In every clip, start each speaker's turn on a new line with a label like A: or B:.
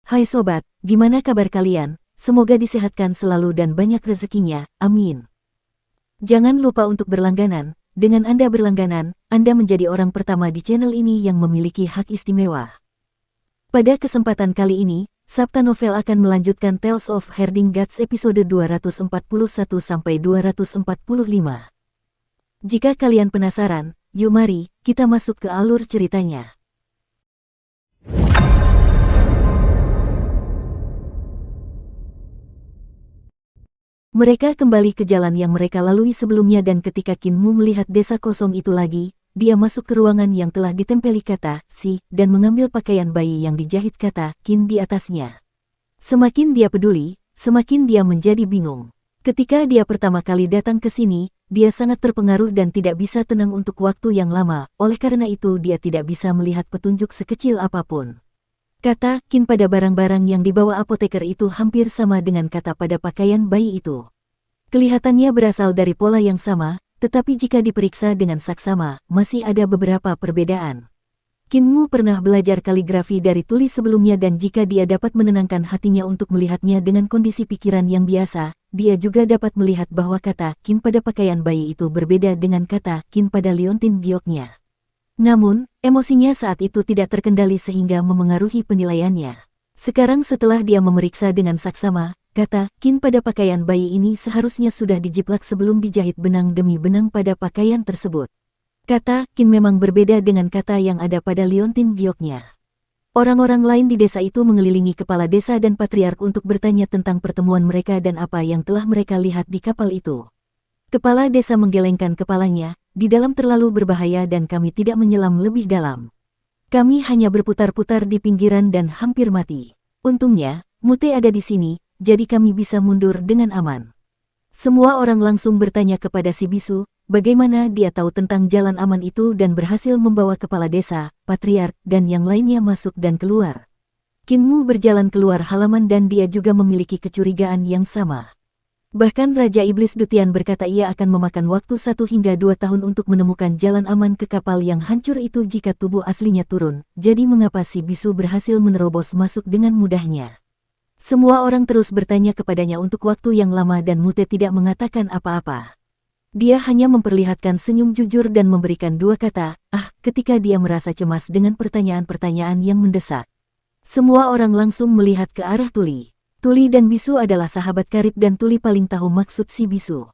A: Hai sobat, gimana kabar kalian? Semoga disehatkan selalu dan banyak rezekinya, amin. Jangan lupa untuk berlangganan. Dengan Anda berlangganan, Anda menjadi orang pertama di channel ini yang memiliki hak istimewa. Pada kesempatan kali ini, Sabta Novel akan melanjutkan Tales of Herding Gods episode 241-245. Jika kalian penasaran, yuk mari, kita masuk ke alur ceritanya. Mereka kembali ke jalan yang mereka lalui sebelumnya dan ketika Qin Mu melihat desa kosong itu lagi, dia masuk ke ruangan yang telah ditempeli kata "si" dan mengambil pakaian bayi yang dijahit kata "Qin" di atasnya. Semakin dia peduli, semakin dia menjadi bingung. Ketika dia pertama kali datang ke sini, dia sangat terpengaruh dan tidak bisa tenang untuk waktu yang lama, oleh karena itu dia tidak bisa melihat petunjuk sekecil apapun. Kata "Qin" pada barang-barang yang dibawa apoteker itu hampir sama dengan kata pada pakaian bayi itu. Kelihatannya berasal dari pola yang sama, tetapi jika diperiksa dengan saksama, masih ada beberapa perbedaan. Qin Mu pernah belajar kaligrafi dari tuli sebelumnya dan jika dia dapat menenangkan hatinya untuk melihatnya dengan kondisi pikiran yang biasa, dia juga dapat melihat bahwa kata "Qin" pada pakaian bayi itu berbeda dengan kata "Qin" pada liontin gioknya. Namun, emosinya saat itu tidak terkendali sehingga memengaruhi penilaiannya. Sekarang setelah dia memeriksa dengan saksama, kata "Qin" pada pakaian bayi ini seharusnya sudah dijiplak sebelum dijahit benang demi benang pada pakaian tersebut. Kata "Qin" memang berbeda dengan kata yang ada pada liontin gioknya. Orang-orang lain di desa itu mengelilingi kepala desa dan patriark untuk bertanya tentang pertemuan mereka dan apa yang telah mereka lihat di kapal itu. Kepala desa menggelengkan kepalanya, di dalam terlalu berbahaya dan kami tidak menyelam lebih dalam. Kami hanya berputar-putar di pinggiran dan hampir mati. Untungnya, Mute ada di sini, jadi kami bisa mundur dengan aman. Semua orang langsung bertanya kepada si bisu, bagaimana dia tahu tentang jalan aman itu dan berhasil membawa kepala desa, patriark, dan yang lainnya masuk dan keluar. Qin Mu berjalan keluar halaman dan dia juga memiliki kecurigaan yang sama. Bahkan Raja Iblis Dutian berkata ia akan memakan waktu 1 hingga 2 tahun untuk menemukan jalan aman ke kapal yang hancur itu jika tubuh aslinya turun, jadi mengapa si bisu berhasil menerobos masuk dengan mudahnya? Semua orang terus bertanya kepadanya untuk waktu yang lama dan Mute tidak mengatakan apa-apa. Dia hanya memperlihatkan senyum jujur dan memberikan 2 kata, ketika dia merasa cemas dengan pertanyaan-pertanyaan yang mendesak. Semua orang langsung melihat ke arah Tuli. Tuli dan bisu adalah sahabat karib dan Tuli paling tahu maksud si bisu.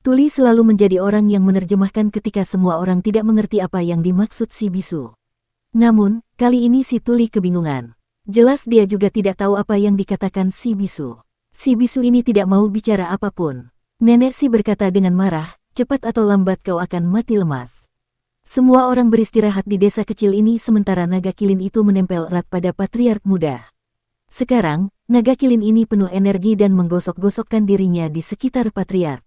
A: Tuli selalu menjadi orang yang menerjemahkan ketika semua orang tidak mengerti apa yang dimaksud si bisu. Namun, kali ini si Tuli kebingungan. Jelas dia juga tidak tahu apa yang dikatakan si bisu. Si bisu ini tidak mau bicara apapun. Nenek si berkata dengan marah, cepat atau lambat kau akan mati lemas. Semua orang beristirahat di desa kecil ini sementara naga kilin itu menempel erat pada patriark muda. Sekarang, naga kilin ini penuh energi dan menggosok-gosokkan dirinya di sekitar patriark.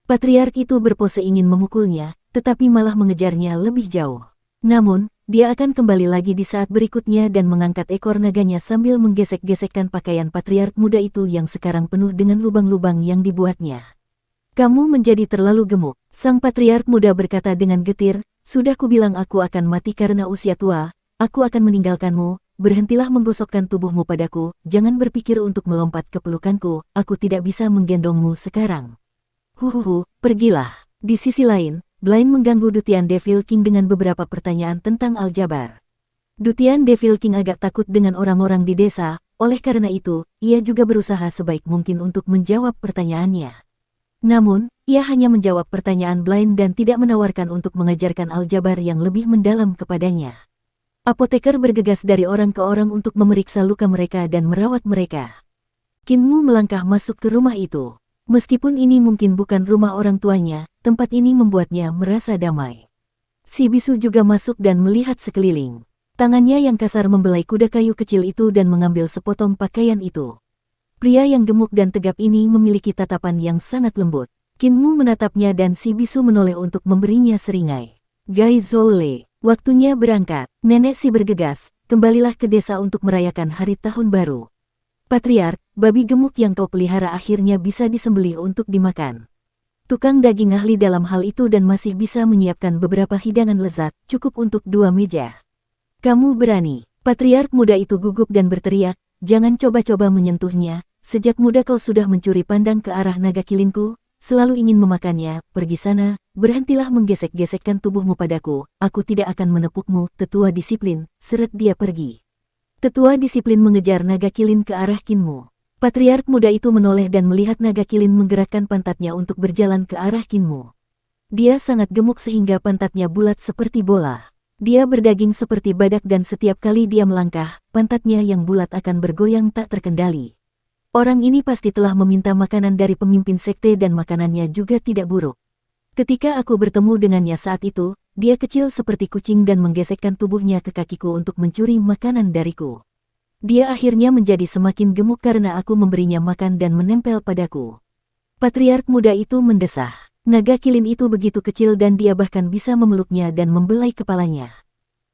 A: Patriark itu berpose ingin memukulnya, tetapi malah mengejarnya lebih jauh. Namun, dia akan kembali lagi di saat berikutnya dan mengangkat ekor naganya sambil menggesek-gesekkan pakaian patriark muda itu yang sekarang penuh dengan lubang-lubang yang dibuatnya. Kamu menjadi terlalu gemuk, sang patriark muda berkata dengan getir, sudah kubilang aku akan mati karena usia tua, aku akan meninggalkanmu. Berhentilah menggosokkan tubuhmu padaku, jangan berpikir untuk melompat ke pelukanku, aku tidak bisa menggendongmu sekarang. Pergilah. Di sisi lain, Blaine mengganggu Dutian Devil King dengan beberapa pertanyaan tentang aljabar. Dutian Devil King agak takut dengan orang-orang di desa, oleh karena itu, ia juga berusaha sebaik mungkin untuk menjawab pertanyaannya. Namun, ia hanya menjawab pertanyaan Blaine dan tidak menawarkan untuk mengajarkan aljabar yang lebih mendalam kepadanya. Apoteker bergegas dari orang ke orang untuk memeriksa luka mereka dan merawat mereka. Qin Mu melangkah masuk ke rumah itu. Meskipun ini mungkin bukan rumah orang tuanya, tempat ini membuatnya merasa damai. Si bisu juga masuk dan melihat sekeliling. Tangannya yang kasar membelai kuda kayu kecil itu dan mengambil sepotong pakaian itu. Pria yang gemuk dan tegap ini memiliki tatapan yang sangat lembut. Qin Mu menatapnya dan si bisu menoleh untuk memberinya seringai. Gai Zoule. Waktunya berangkat. Nenek si bergegas, kembalilah ke desa untuk merayakan hari tahun baru. Patriark, babi gemuk yang kau pelihara akhirnya bisa disembelih untuk dimakan. Tukang daging ahli dalam hal itu dan masih bisa menyiapkan beberapa hidangan lezat, cukup untuk 2 meja. Kamu berani. Patriark muda itu gugup dan berteriak, jangan coba-coba menyentuhnya. Sejak muda kau sudah mencuri pandang ke arah naga kilinku, selalu ingin memakannya. Pergi sana, berhentilah menggesek-gesekkan tubuhmu padaku, aku tidak akan menepukmu. Tetua disiplin, seret dia pergi. Tetua disiplin mengejar naga kilin ke arah Kinmu. Patriark muda itu menoleh dan melihat naga kilin menggerakkan pantatnya untuk berjalan ke arah Kinmu. Dia sangat gemuk sehingga pantatnya bulat seperti bola. Dia berdaging seperti badak dan setiap kali dia melangkah, pantatnya yang bulat akan bergoyang tak terkendali. Orang ini pasti telah meminta makanan dari pemimpin sekte dan makanannya juga tidak buruk. Ketika aku bertemu dengannya saat itu, dia kecil seperti kucing dan menggesekkan tubuhnya ke kakiku untuk mencuri makanan dariku. Dia akhirnya menjadi semakin gemuk karena aku memberinya makan dan menempel padaku. Patriark muda itu mendesah. Naga kilin itu begitu kecil dan dia bahkan bisa memeluknya dan membelai kepalanya.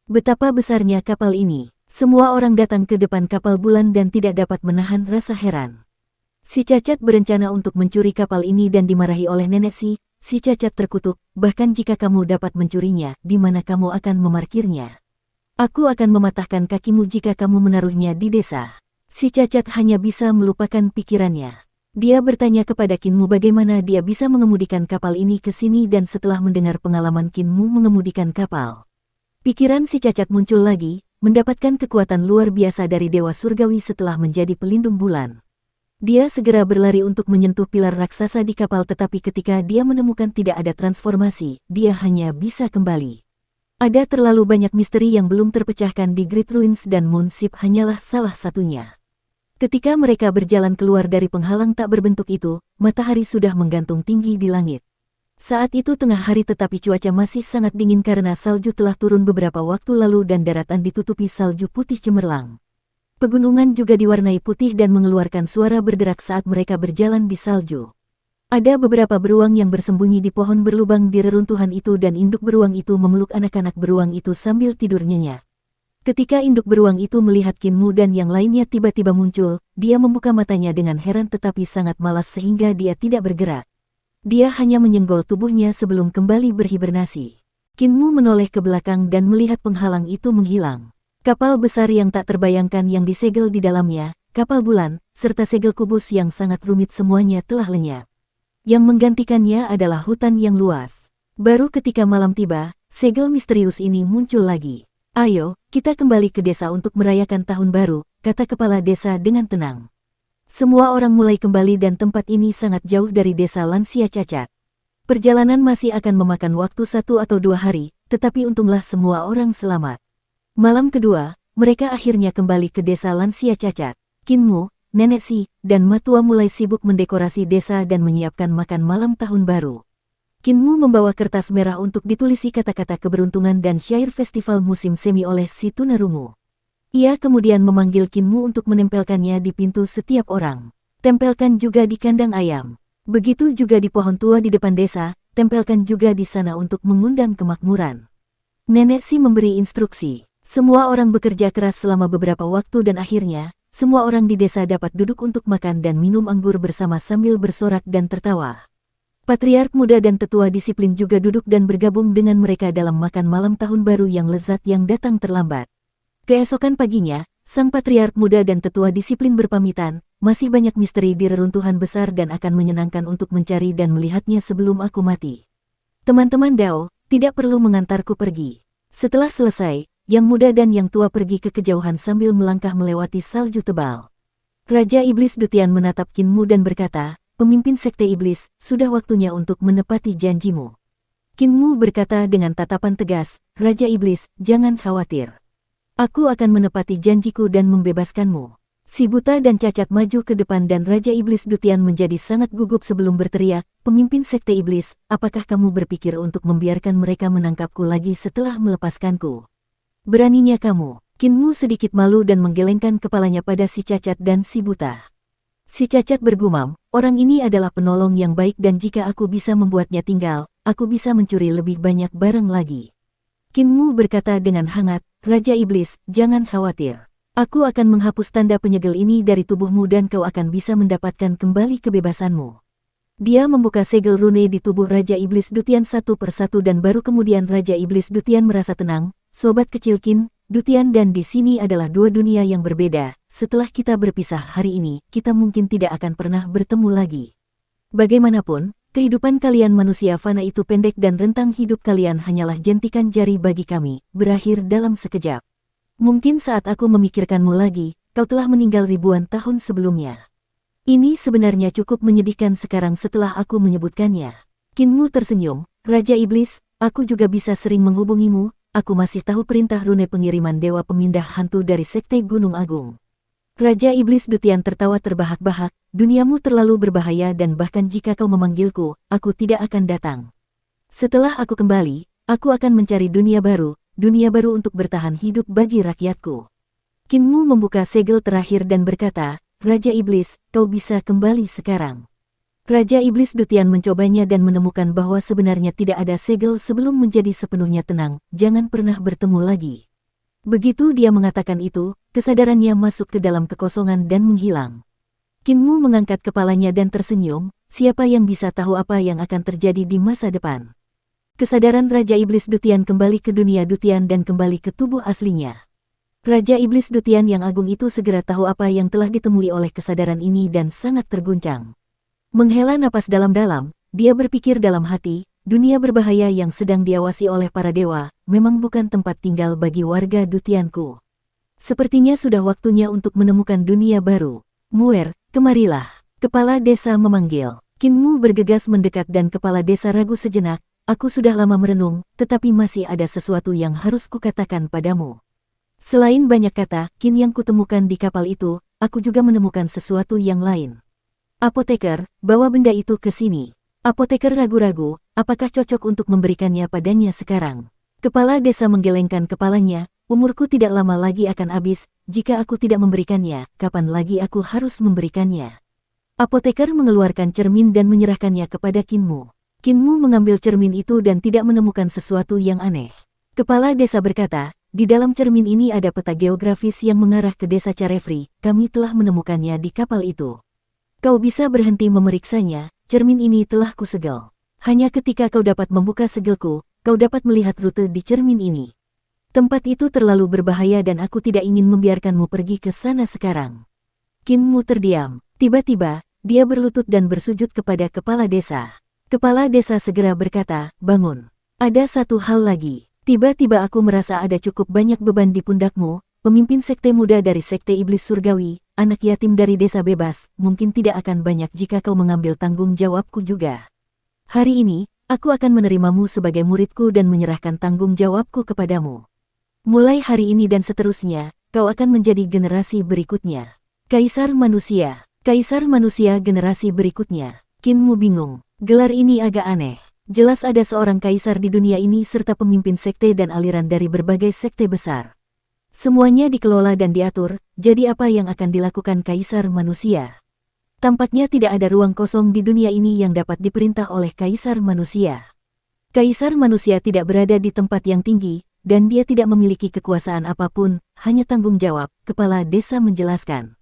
A: Betapa besarnya kapal ini. Semua orang datang ke depan kapal bulan dan tidak dapat menahan rasa heran. Si cacat berencana untuk mencuri kapal ini dan dimarahi oleh nenek si cacat terkutuk, bahkan jika kamu dapat mencurinya, di mana kamu akan memarkirnya? Aku akan mematahkan kakimu jika kamu menaruhnya di desa. Si cacat hanya bisa melupakan pikirannya. Dia bertanya kepada Kinmu bagaimana dia bisa mengemudikan kapal ini ke sini dan setelah mendengar pengalaman Kinmu mengemudikan kapal. Pikiran si cacat muncul lagi, mendapatkan kekuatan luar biasa dari Dewa Surgawi setelah menjadi pelindung bulan. Dia segera berlari untuk menyentuh pilar raksasa di kapal tetapi ketika dia menemukan tidak ada transformasi, dia hanya bisa kembali. Ada terlalu banyak misteri yang belum terpecahkan di Great Ruins dan Moonship hanyalah salah satunya. Ketika mereka berjalan keluar dari penghalang tak berbentuk itu, matahari sudah menggantung tinggi di langit. Saat itu tengah hari tetapi cuaca masih sangat dingin karena salju telah turun beberapa waktu lalu dan daratan ditutupi salju putih cemerlang. Pegunungan juga diwarnai putih dan mengeluarkan suara berderak saat mereka berjalan di salju. Ada beberapa beruang yang bersembunyi di pohon berlubang di reruntuhan itu dan induk beruang itu memeluk anak-anak beruang itu sambil tidur nyenyak. Ketika induk beruang itu melihat Kinmu dan yang lainnya tiba-tiba muncul, dia membuka matanya dengan heran tetapi sangat malas sehingga dia tidak bergerak. Dia hanya menyenggol tubuhnya sebelum kembali berhibernasi. Kinmu menoleh ke belakang dan melihat penghalang itu menghilang. Kapal besar yang tak terbayangkan yang disegel di dalamnya, kapal bulan, serta segel kubus yang sangat rumit semuanya telah lenyap. Yang menggantikannya adalah hutan yang luas. Baru ketika malam tiba, segel misterius ini muncul lagi. Ayo, kita kembali ke desa untuk merayakan tahun baru, kata kepala desa dengan tenang. Semua orang mulai kembali dan tempat ini sangat jauh dari desa lansia cacat. Perjalanan masih akan memakan waktu 1 atau 2 hari, tetapi untunglah semua orang selamat. Malam kedua, mereka akhirnya kembali ke desa lansia cacat. Kinmu, nenek si, dan matua mulai sibuk mendekorasi desa dan menyiapkan makan malam tahun baru. Kinmu membawa kertas merah untuk ditulisi kata-kata keberuntungan dan syair festival musim semi oleh si tunarungu. Ia kemudian memanggil Kinmu untuk menempelkannya di pintu setiap orang. Tempelkan juga di kandang ayam. Begitu juga di pohon tua di depan desa, tempelkan juga di sana untuk mengundang kemakmuran. Nenek si memberi instruksi. Semua orang bekerja keras selama beberapa waktu dan akhirnya, semua orang di desa dapat duduk untuk makan dan minum anggur bersama sambil bersorak dan tertawa. Patriark muda dan tetua disiplin juga duduk dan bergabung dengan mereka dalam makan malam tahun baru yang lezat yang datang terlambat. Keesokan paginya, sang patriark muda dan tetua disiplin berpamitan, masih banyak misteri di reruntuhan besar dan akan menyenangkan untuk mencari dan melihatnya sebelum aku mati. Teman-teman Dao, tidak perlu mengantarku pergi. Setelah selesai, yang muda dan yang tua pergi ke kejauhan sambil melangkah melewati salju tebal. Raja Iblis Dutian menatap Kinmu dan berkata, pemimpin sekte iblis, sudah waktunya untuk menepati janjimu. Kinmu berkata dengan tatapan tegas, Raja Iblis, jangan khawatir. Aku akan menepati janjiku dan membebaskanmu. Si buta dan cacat maju ke depan dan Raja Iblis Dutian menjadi sangat gugup sebelum berteriak, pemimpin sekte iblis, apakah kamu berpikir untuk membiarkan mereka menangkapku lagi setelah melepaskanku? Beraninya kamu. Kinmu sedikit malu dan menggelengkan kepalanya pada si cacat dan si buta. Si cacat bergumam, orang ini adalah penolong yang baik dan jika aku bisa membuatnya tinggal, aku bisa mencuri lebih banyak barang lagi. Kinmu berkata dengan hangat, Raja Iblis, jangan khawatir. Aku akan menghapus tanda penyegel ini dari tubuhmu dan kau akan bisa mendapatkan kembali kebebasanmu. Dia membuka segel rune di tubuh Raja Iblis Dutian satu persatu dan baru kemudian Raja Iblis Dutian merasa tenang. Sobat kecil Kin, Dutian dan di sini adalah dua dunia yang berbeda. setelah kita berpisah hari ini, kita mungkin tidak akan pernah bertemu lagi. Bagaimanapun, kehidupan kalian manusia fana itu pendek dan rentang hidup kalian hanyalah jentikan jari bagi kami, berakhir dalam sekejap. Mungkin saat aku memikirkanmu lagi, kau telah meninggal ribuan tahun sebelumnya. Ini sebenarnya cukup menyedihkan sekarang setelah aku menyebutkannya. Kinmu tersenyum, Raja Iblis, aku juga bisa sering menghubungimu, aku masih tahu perintah rune pengiriman dewa pemindah hantu dari Sekte Gunung Agung. Raja Iblis Dutian tertawa terbahak-bahak, duniamu terlalu berbahaya dan bahkan jika kau memanggilku, aku tidak akan datang. Setelah aku kembali, aku akan mencari dunia baru untuk bertahan hidup bagi rakyatku. Kinmu membuka segel terakhir dan berkata, Raja Iblis, kau bisa kembali sekarang. Raja Iblis Dutian mencobanya dan menemukan bahwa sebenarnya tidak ada segel sebelum menjadi sepenuhnya tenang, jangan pernah bertemu lagi. Begitu dia mengatakan itu, kesadarannya masuk ke dalam kekosongan dan menghilang. Kinmu mengangkat kepalanya dan tersenyum, siapa yang bisa tahu apa yang akan terjadi di masa depan. Kesadaran Raja Iblis Dutian kembali ke dunia Dutian dan kembali ke tubuh aslinya. Raja Iblis Dutian yang agung itu segera tahu apa yang telah ditemui oleh kesadaran ini dan sangat terguncang. Menghela napas dalam-dalam, dia berpikir dalam hati, dunia berbahaya yang sedang diawasi oleh para dewa, memang bukan tempat tinggal bagi warga Dutianku. Sepertinya sudah waktunya untuk menemukan dunia baru. Muer, kemarilah. Kepala desa memanggil. Kinmu bergegas mendekat dan kepala desa ragu sejenak, aku sudah lama merenung, tetapi masih ada sesuatu yang harus kukatakan padamu. Selain banyak kata, Kin yang kutemukan di kapal itu, aku juga menemukan sesuatu yang lain. Apoteker, bawa benda itu ke sini. Apoteker ragu-ragu, apakah cocok untuk memberikannya padanya sekarang? Kepala desa menggelengkan kepalanya, umurku tidak lama lagi akan habis, jika aku tidak memberikannya, kapan lagi aku harus memberikannya? Apoteker mengeluarkan cermin dan menyerahkannya kepada Kinmu. Kinmu mengambil cermin itu dan tidak menemukan sesuatu yang aneh. Kepala desa berkata, di dalam cermin ini ada peta geografis yang mengarah ke desa Carefree, kami telah menemukannya di kapal itu. Kau bisa berhenti memeriksanya, cermin ini telah kusegel. Hanya ketika kau dapat membuka segelku, kau dapat melihat rute di cermin ini. Tempat itu terlalu berbahaya dan aku tidak ingin membiarkanmu pergi ke sana sekarang. Kinmu terdiam. Tiba-tiba, dia berlutut dan bersujud kepada kepala desa. Kepala desa segera berkata, bangun. Ada satu hal lagi. Tiba-tiba aku merasa ada cukup banyak beban di pundakmu, pemimpin sekte muda dari Sekte Iblis Surgawi, anak yatim dari desa bebas, mungkin tidak akan banyak jika kau mengambil tanggung jawabku juga. Hari ini, aku akan menerimamu sebagai muridku dan menyerahkan tanggung jawabku kepadamu. Mulai hari ini dan seterusnya, kau akan menjadi generasi berikutnya. Kaisar manusia generasi berikutnya. Kinmu bingung, gelar ini agak aneh. Jelas ada seorang kaisar di dunia ini serta pemimpin sekte dan aliran dari berbagai sekte besar. Semuanya dikelola dan diatur, jadi apa yang akan dilakukan kaisar manusia? Tampaknya tidak ada ruang kosong di dunia ini yang dapat diperintah oleh kaisar manusia. Kaisar manusia tidak berada di tempat yang tinggi, dan dia tidak memiliki kekuasaan apapun, hanya tanggung jawab, kepala desa menjelaskan.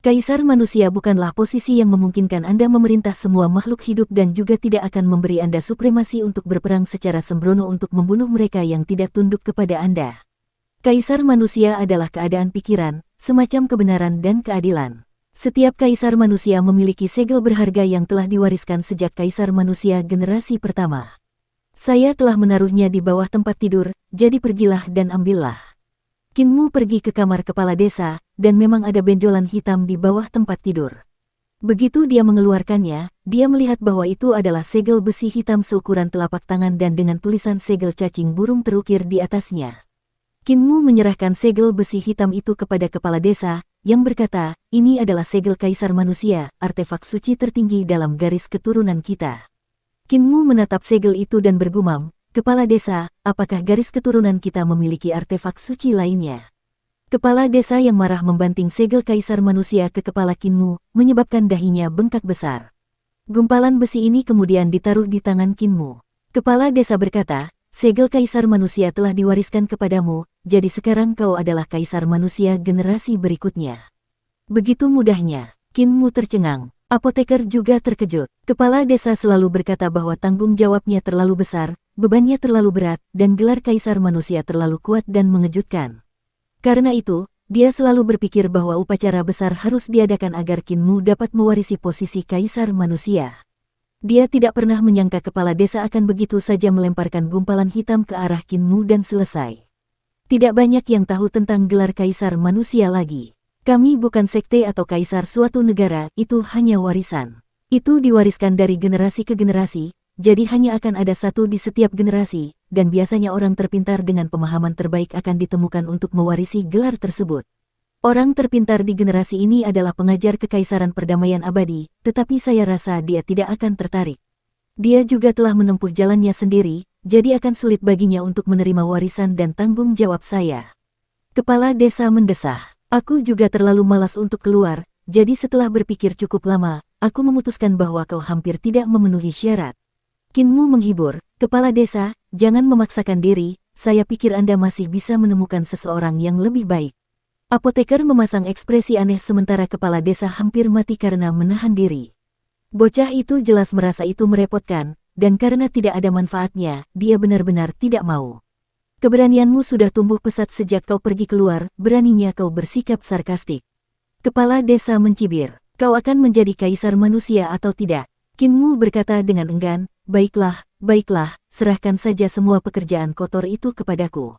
A: Kaisar manusia bukanlah posisi yang memungkinkan Anda memerintah semua makhluk hidup dan juga tidak akan memberi Anda supremasi untuk berperang secara sembrono untuk membunuh mereka yang tidak tunduk kepada Anda. Kaisar manusia adalah keadaan pikiran, semacam kebenaran dan keadilan. Setiap kaisar manusia memiliki segel berharga yang telah diwariskan sejak kaisar manusia generasi pertama. Saya telah menaruhnya di bawah tempat tidur, jadi pergilah dan ambillah. Kinmu pergi ke kamar kepala desa, dan memang ada benjolan hitam di bawah tempat tidur. Begitu dia mengeluarkannya, dia melihat bahwa itu adalah segel besi hitam seukuran telapak tangan dan dengan tulisan segel cacing burung terukir di atasnya. Kinmu menyerahkan segel besi hitam itu kepada kepala desa, yang berkata, ini adalah segel kaisar manusia, artefak suci tertinggi dalam garis keturunan kita. Kinmu menatap segel itu dan bergumam, kepala desa, apakah garis keturunan kita memiliki artefak suci lainnya? Kepala desa yang marah membanting segel kaisar manusia ke kepala Kinmu, menyebabkan dahinya bengkak besar. Gumpalan besi ini kemudian ditaruh di tangan Kinmu. Kepala desa berkata, segel kaisar manusia telah diwariskan kepadamu, jadi sekarang kau adalah kaisar manusia generasi berikutnya. Begitu mudahnya, Kinmu tercengang. Apoteker juga terkejut. Kepala desa selalu berkata bahwa tanggung jawabnya terlalu besar, bebannya terlalu berat, dan gelar kaisar manusia terlalu kuat dan mengejutkan. Karena itu, dia selalu berpikir bahwa upacara besar harus diadakan agar Kinmu dapat mewarisi posisi kaisar manusia. Dia tidak pernah menyangka kepala desa akan begitu saja melemparkan gumpalan hitam ke arah Kinmu dan selesai. Tidak banyak yang tahu tentang gelar kaisar manusia lagi. Kami bukan sekte atau kaisar suatu negara, itu hanya warisan. Itu diwariskan dari generasi ke generasi, jadi hanya akan ada satu di setiap generasi, dan biasanya orang terpintar dengan pemahaman terbaik akan ditemukan untuk mewarisi gelar tersebut. Orang terpintar di generasi ini adalah pengajar kekaisaran perdamaian abadi, tetapi saya rasa dia tidak akan tertarik. Dia juga telah menempuh jalannya sendiri, jadi akan sulit baginya untuk menerima warisan dan tanggung jawab saya. Kepala desa mendesah. Aku juga terlalu malas untuk keluar, jadi setelah berpikir cukup lama, aku memutuskan bahwa kau hampir tidak memenuhi syarat. Kinmu menghibur, kepala desa, jangan memaksakan diri, saya pikir Anda masih bisa menemukan seseorang yang lebih baik. Apoteker memasang ekspresi aneh sementara kepala desa hampir mati karena menahan diri. Bocah itu jelas merasa itu merepotkan, dan karena tidak ada manfaatnya, dia benar-benar tidak mau. Keberanianmu sudah tumbuh pesat sejak kau pergi keluar, beraninya kau bersikap sarkastik. Kepala desa mencibir, kau akan menjadi kaisar manusia atau tidak? Kinmu berkata dengan enggan, baiklah, serahkan saja semua pekerjaan kotor itu kepadaku.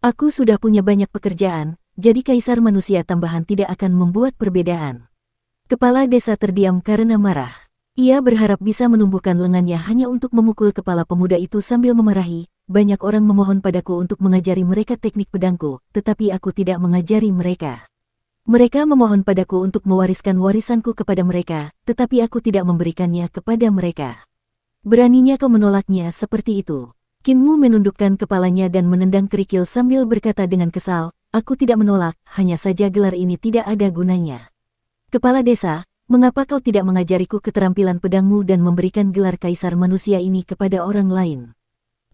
A: Aku sudah punya banyak pekerjaan, jadi kaisar manusia tambahan tidak akan membuat perbedaan. Kepala desa terdiam karena marah. Ia berharap bisa menumbuhkan lengannya hanya untuk memukul kepala pemuda itu sambil memarahi, banyak orang memohon padaku untuk mengajari mereka teknik pedangku, tetapi aku tidak mengajari mereka. Mereka memohon padaku untuk mewariskan warisanku kepada mereka, tetapi aku tidak memberikannya kepada mereka. Beraninya kau menolaknya seperti itu. Kinmu menundukkan kepalanya dan menendang kerikil sambil berkata dengan kesal, aku tidak menolak, hanya saja gelar ini tidak ada gunanya. Kepala desa, mengapa kau tidak mengajariku keterampilan pedangmu dan memberikan gelar kaisar manusia ini kepada orang lain?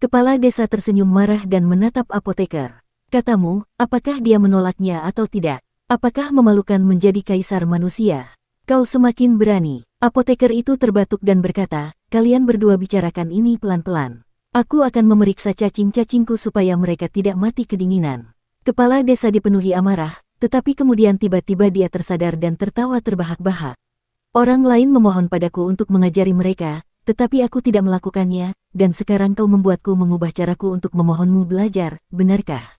A: Kepala desa tersenyum marah dan menatap apoteker. Katamu, apakah dia menolaknya atau tidak? Apakah memalukan menjadi kaisar manusia? Kau semakin berani. Apoteker itu terbatuk dan berkata, kalian berdua bicarakan ini pelan-pelan. Aku akan memeriksa cacing-cacingku supaya mereka tidak mati kedinginan. Kepala desa dipenuhi amarah, tetapi kemudian tiba-tiba dia tersadar dan tertawa terbahak-bahak. Orang lain memohon padaku untuk mengajari mereka, tetapi aku tidak melakukannya, dan sekarang kau membuatku mengubah caraku untuk memohonmu belajar, benarkah?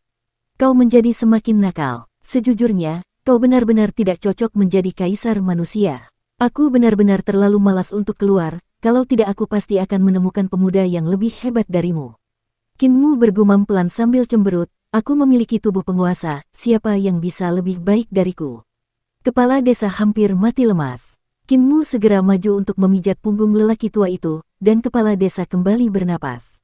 A: Kau menjadi semakin nakal. Sejujurnya, kau benar-benar tidak cocok menjadi kaisar manusia. Aku benar-benar terlalu malas untuk keluar, kalau tidak aku pasti akan menemukan pemuda yang lebih hebat darimu. Kinmu bergumam pelan sambil cemberut, aku memiliki tubuh penguasa, siapa yang bisa lebih baik dariku? Kepala desa hampir mati lemas. Kinmu segera maju untuk memijat punggung lelaki tua itu, dan kepala desa kembali bernapas.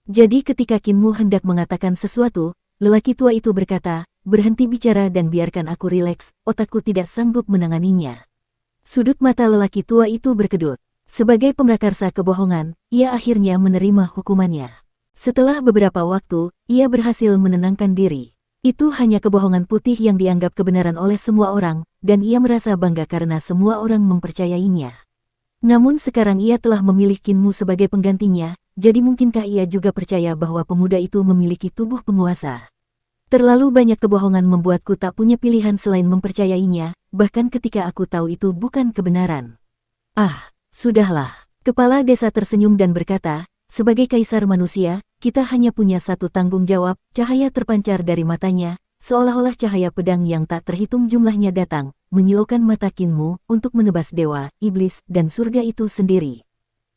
A: Jadi ketika Kinmu hendak mengatakan sesuatu, lelaki tua itu berkata, berhenti bicara dan biarkan aku rileks, otakku tidak sanggup menanganinya. Sudut mata lelaki tua itu berkedut. Sebagai pemrakarsa kebohongan, ia akhirnya menerima hukumannya. Setelah beberapa waktu, ia berhasil menenangkan diri. Itu hanya kebohongan putih yang dianggap kebenaran oleh semua orang, dan ia merasa bangga karena semua orang mempercayainya. Namun sekarang ia telah memilih Kinmu sebagai penggantinya, jadi mungkinkah ia juga percaya bahwa pemuda itu memiliki tubuh penguasa? Terlalu banyak kebohongan membuatku tak punya pilihan selain mempercayainya, bahkan ketika aku tahu itu bukan kebenaran. Ah, sudahlah. Kepala desa tersenyum dan berkata, sebagai kaisar manusia, kita hanya punya satu tanggung jawab. Cahaya terpancar dari matanya, seolah-olah cahaya pedang yang tak terhitung jumlahnya datang, menyilaukan mata Kinmu untuk menebas dewa, iblis, dan surga itu sendiri.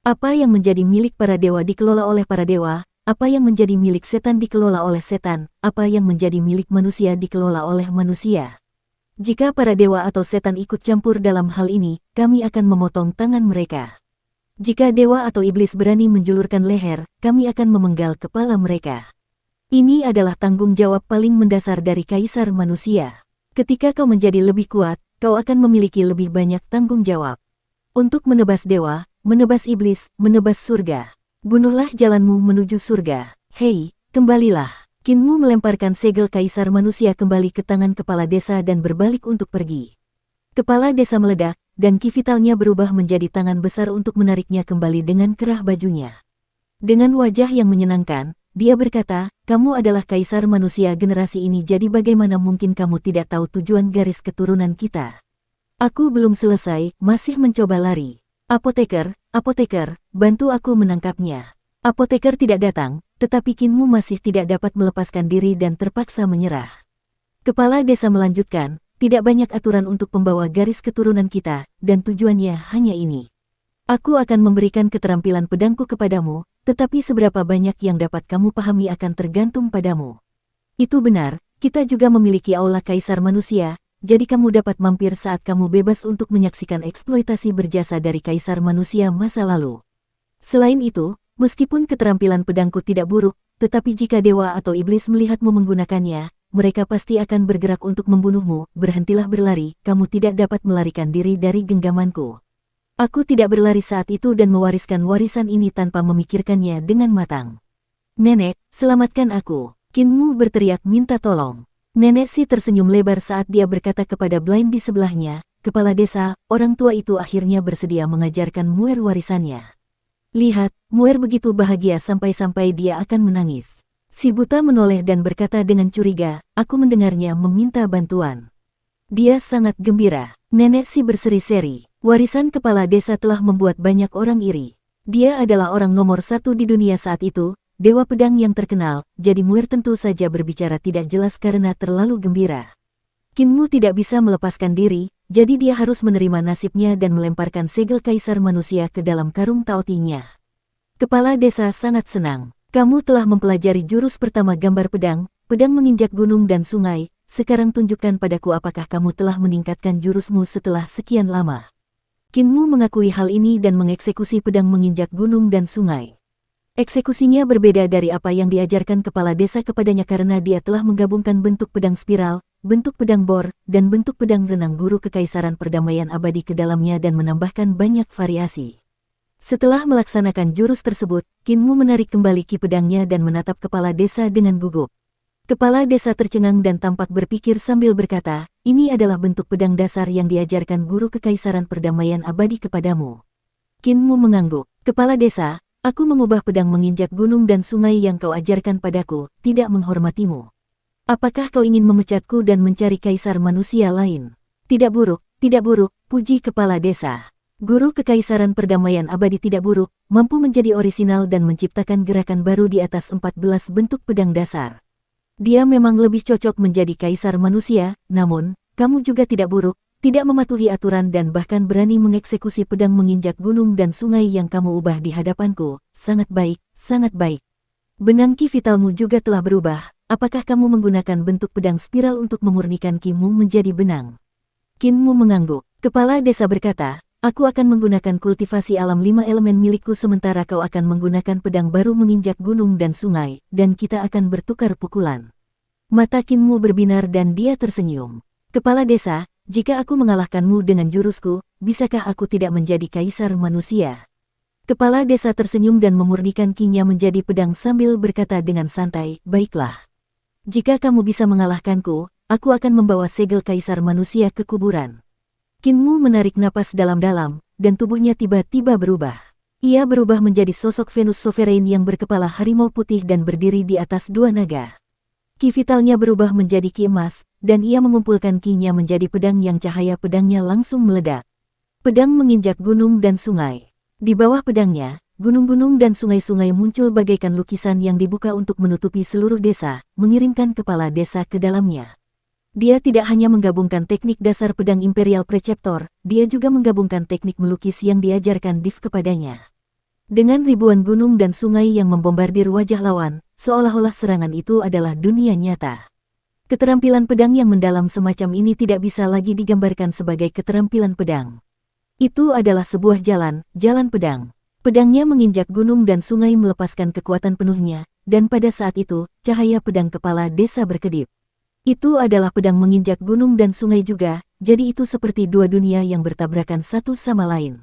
A: Apa yang menjadi milik para dewa dikelola oleh para dewa, apa yang menjadi milik setan dikelola oleh setan, apa yang menjadi milik manusia dikelola oleh manusia. Jika para dewa atau setan ikut campur dalam hal ini, kami akan memotong tangan mereka. Jika dewa atau iblis berani menjulurkan leher, kami akan memenggal kepala mereka. Ini adalah tanggung jawab paling mendasar dari kaisar manusia. Ketika kau menjadi lebih kuat, kau akan memiliki lebih banyak tanggung jawab. Untuk menebas dewa, menebas iblis, menebas surga. Bunuhlah jalanmu menuju surga. Hei, kembalilah. Kinmu melemparkan segel kaisar manusia kembali ke tangan kepala desa dan berbalik untuk pergi. Kepala desa meledak, dan ki vitalnya berubah menjadi tangan besar untuk menariknya kembali dengan kerah bajunya. Dengan wajah yang menyenangkan, dia berkata, kamu adalah kaisar manusia generasi ini, jadi bagaimana mungkin kamu tidak tahu tujuan garis keturunan kita? Aku belum selesai, masih mencoba lari. Apoteker, bantu aku menangkapnya. Apoteker tidak datang, tetapi Qin Mu masih tidak dapat melepaskan diri dan terpaksa menyerah. Kepala desa melanjutkan, tidak banyak aturan untuk pembawa garis keturunan kita, dan tujuannya hanya ini. Aku akan memberikan keterampilan pedangku kepadamu, tetapi seberapa banyak yang dapat kamu pahami akan tergantung padamu. Itu benar, kita juga memiliki aula kaisar manusia, jadi kamu dapat mampir saat kamu bebas untuk menyaksikan eksploitasi berjasa dari kaisar manusia masa lalu. Selain itu, meskipun keterampilan pedangku tidak buruk, tetapi jika dewa atau iblis melihatmu menggunakannya, mereka pasti akan bergerak untuk membunuhmu. Berhentilah berlari, kamu tidak dapat melarikan diri dari genggamanku. Aku tidak berlari saat itu dan mewariskan warisan ini tanpa memikirkannya dengan matang. Nenek, selamatkan aku. Qin Mu berteriak minta tolong. Nenek Si tersenyum lebar saat dia berkata kepada Blind di sebelahnya, kepala desa, orang tua itu akhirnya bersedia mengajarkan Muer warisannya. Lihat, Muer begitu bahagia sampai-sampai dia akan menangis. Si buta menoleh dan berkata dengan curiga, aku mendengarnya meminta bantuan. Dia sangat gembira. Nenek Si berseri-seri. Warisan kepala desa telah membuat banyak orang iri. Dia adalah orang nomor satu di dunia saat itu, dewa pedang yang terkenal, jadi Muer tentu saja berbicara tidak jelas karena terlalu gembira. Qin Mu tidak bisa melepaskan diri, jadi dia harus menerima nasibnya dan melemparkan segel kaisar manusia ke dalam karung taotinya. Kepala desa sangat senang. Kamu telah mempelajari jurus pertama gambar pedang menginjak gunung dan sungai, sekarang tunjukkan padaku apakah kamu telah meningkatkan jurusmu setelah sekian lama. Qin Mu mengakui hal ini dan mengeksekusi pedang menginjak gunung dan sungai. Eksekusinya berbeda dari apa yang diajarkan kepala desa kepadanya karena dia telah menggabungkan bentuk pedang spiral, bentuk pedang bor, dan bentuk pedang renang guru kekaisaran perdamaian abadi ke dalamnya dan menambahkan banyak variasi. Setelah melaksanakan jurus tersebut, Qin Mu menarik kembali ki pedangnya dan menatap kepala desa dengan gugup. Kepala desa tercengang dan tampak berpikir sambil berkata, ini adalah bentuk pedang dasar yang diajarkan guru kekaisaran perdamaian abadi kepadamu. Qin Mu mengangguk. Kepala desa, aku mengubah pedang menginjak gunung dan sungai yang kau ajarkan padaku, tidak menghormatimu. Apakah kau ingin memecatku dan mencari kaisar manusia lain? Tidak buruk, puji kepala desa. Guru kekaisaran perdamaian abadi tidak buruk, mampu menjadi orisinal dan menciptakan gerakan baru di atas 14 bentuk pedang dasar. Dia memang lebih cocok menjadi kaisar manusia, namun, kamu juga tidak buruk, tidak mematuhi aturan dan bahkan berani mengeksekusi pedang menginjak gunung dan sungai yang kamu ubah di hadapanku. Sangat baik, sangat baik. Benang ki vitalmu juga telah berubah, apakah kamu menggunakan bentuk pedang spiral untuk memurnikan ki-mu menjadi benang? Qin Mu mengangguk. Kepala desa berkata, aku akan menggunakan kultivasi alam 5 elemen milikku sementara kau akan menggunakan pedang baru menginjak gunung dan sungai, dan kita akan bertukar pukulan. Mata Qin Mu berbinar dan dia tersenyum. Kepala desa, jika aku mengalahkanmu dengan jurusku, bisakah aku tidak menjadi kaisar manusia? Kepala desa tersenyum dan memurnikan ki-nya menjadi pedang sambil berkata dengan santai, baiklah. Jika kamu bisa mengalahkanku, aku akan membawa segel kaisar manusia ke kuburan. Qin Mu menarik napas dalam-dalam, dan tubuhnya tiba-tiba berubah. Ia berubah menjadi sosok Venus Sovereign yang berkepala harimau putih dan berdiri di atas dua naga. Ki vitalnya berubah menjadi ki emas, dan ia mengumpulkan ki-nya menjadi pedang yang cahaya pedangnya langsung meledak. Pedang menginjak gunung dan sungai. Di bawah pedangnya, gunung-gunung dan sungai-sungai muncul bagaikan lukisan yang dibuka untuk menutupi seluruh desa, mengirimkan kepala desa ke dalamnya. Dia tidak hanya menggabungkan teknik dasar pedang Imperial Preceptor, dia juga menggabungkan teknik melukis yang diajarkan Div kepadanya. Dengan ribuan gunung dan sungai yang membombardir wajah lawan, seolah-olah serangan itu adalah dunia nyata. Keterampilan pedang yang mendalam semacam ini tidak bisa lagi digambarkan sebagai keterampilan pedang. Itu adalah sebuah jalan pedang. Pedangnya menginjak gunung dan sungai melepaskan kekuatan penuhnya, dan pada saat itu, cahaya pedang kepala desa berkedip. Itu adalah pedang menginjak gunung dan sungai juga, jadi itu seperti dua dunia yang bertabrakan satu sama lain.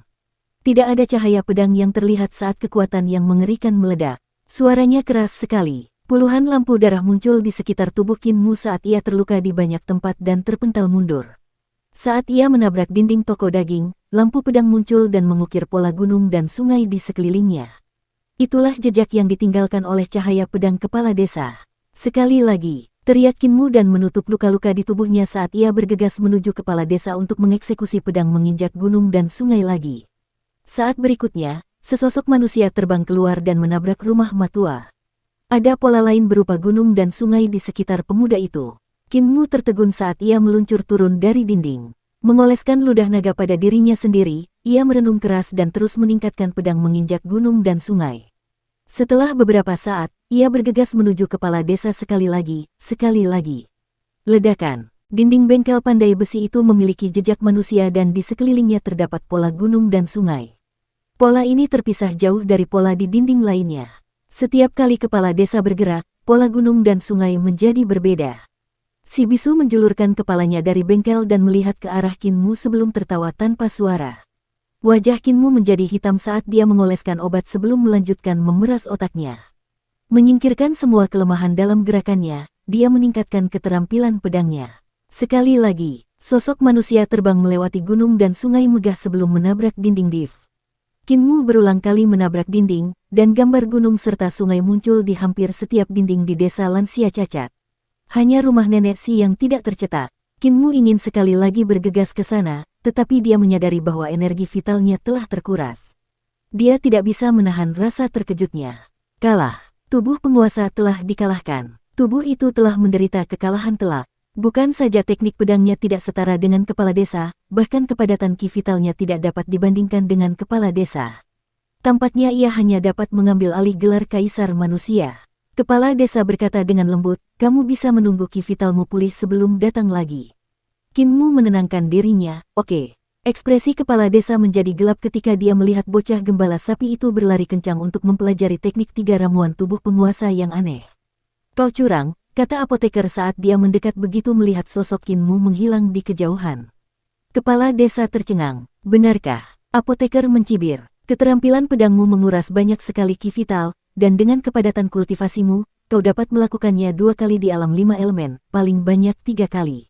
A: Tidak ada cahaya pedang yang terlihat saat kekuatan yang mengerikan meledak. Suaranya keras sekali. Puluhan lampu darah muncul di sekitar tubuh Qin Mu saat ia terluka di banyak tempat dan terpental mundur. Saat ia menabrak dinding toko daging, lampu pedang muncul dan mengukir pola gunung dan sungai di sekelilingnya. Itulah jejak yang ditinggalkan oleh cahaya pedang kepala desa. Sekali lagi, teriak Qin Mu dan menutup luka-luka di tubuhnya saat ia bergegas menuju kepala desa untuk mengeksekusi pedang menginjak gunung dan sungai lagi. Saat berikutnya, sesosok manusia terbang keluar dan menabrak rumah matua. Ada pola lain berupa gunung dan sungai di sekitar pemuda itu. Qin Mu tertegun saat ia meluncur turun dari dinding. Mengoleskan ludah naga pada dirinya sendiri, ia merenung keras dan terus meningkatkan pedang menginjak gunung dan sungai. Setelah beberapa saat, ia bergegas menuju kepala desa sekali lagi, sekali lagi. Ledakan. Dinding bengkel pandai besi itu memiliki jejak manusia dan di sekelilingnya terdapat pola gunung dan sungai. Pola ini terpisah jauh dari pola di dinding lainnya. Setiap kali kepala desa bergerak, pola gunung dan sungai menjadi berbeda. Si bisu menjulurkan kepalanya dari bengkel dan melihat ke arah Qin Mu sebelum tertawa tanpa suara. Wajah Qin Mu menjadi hitam saat dia mengoleskan obat sebelum melanjutkan memeras otaknya. Menyingkirkan semua kelemahan dalam gerakannya, dia meningkatkan keterampilan pedangnya. Sekali lagi, sosok manusia terbang melewati gunung dan sungai megah sebelum menabrak dinding lift. Qin Mu berulang kali menabrak dinding, dan gambar gunung serta sungai muncul di hampir setiap dinding di desa lansia cacat. Hanya rumah nenek Si yang tidak tercetak. Qin Mu ingin sekali lagi bergegas ke sana, tetapi dia menyadari bahwa energi vitalnya telah terkuras. Dia tidak bisa menahan rasa terkejutnya. Kalah. Tubuh penguasa telah dikalahkan. Tubuh itu telah menderita kekalahan telak. Bukan saja teknik pedangnya tidak setara dengan kepala desa, bahkan kepadatan ki vitalnya tidak dapat dibandingkan dengan kepala desa. Tampaknya ia hanya dapat mengambil alih gelar kaisar manusia. Kepala desa berkata dengan lembut, kamu bisa menunggu ki vitalmu pulih sebelum datang lagi. Qin Mu menenangkan dirinya, oke. Ekspresi kepala desa menjadi gelap ketika dia melihat bocah gembala sapi itu berlari kencang untuk mempelajari teknik 3 ramuan tubuh penguasa yang aneh. Kau curang, kata apoteker saat dia mendekat begitu melihat sosok Qin Mu menghilang di kejauhan. Kepala desa tercengang. Benarkah? Apoteker mencibir. Keterampilan pedangmu menguras banyak sekali ki vital, dan dengan kepadatan kultivasimu, kau dapat melakukannya 2 kali di alam 5 elemen, paling banyak 3 kali.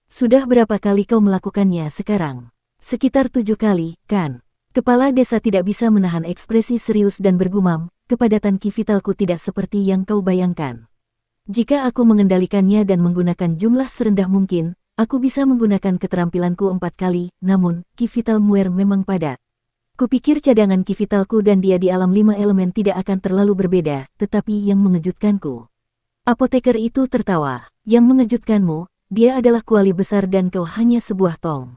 A: Sudah berapa kali kau melakukannya sekarang? Sekitar 7 kali, kan? Kepala desa tidak bisa menahan ekspresi serius dan bergumam, kepadatan ki vitalku tidak seperti yang kau bayangkan. Jika aku mengendalikannya dan menggunakan jumlah serendah mungkin, aku bisa menggunakan keterampilanku 4 kali, namun, ki vital Muer memang padat. Kupikir cadangan ki vitalku dan dia di alam 5 elemen tidak akan terlalu berbeda, tetapi yang mengejutkanku. Apoteker itu tertawa. Yang mengejutkanmu, dia adalah kuali besar dan kau hanya sebuah tong.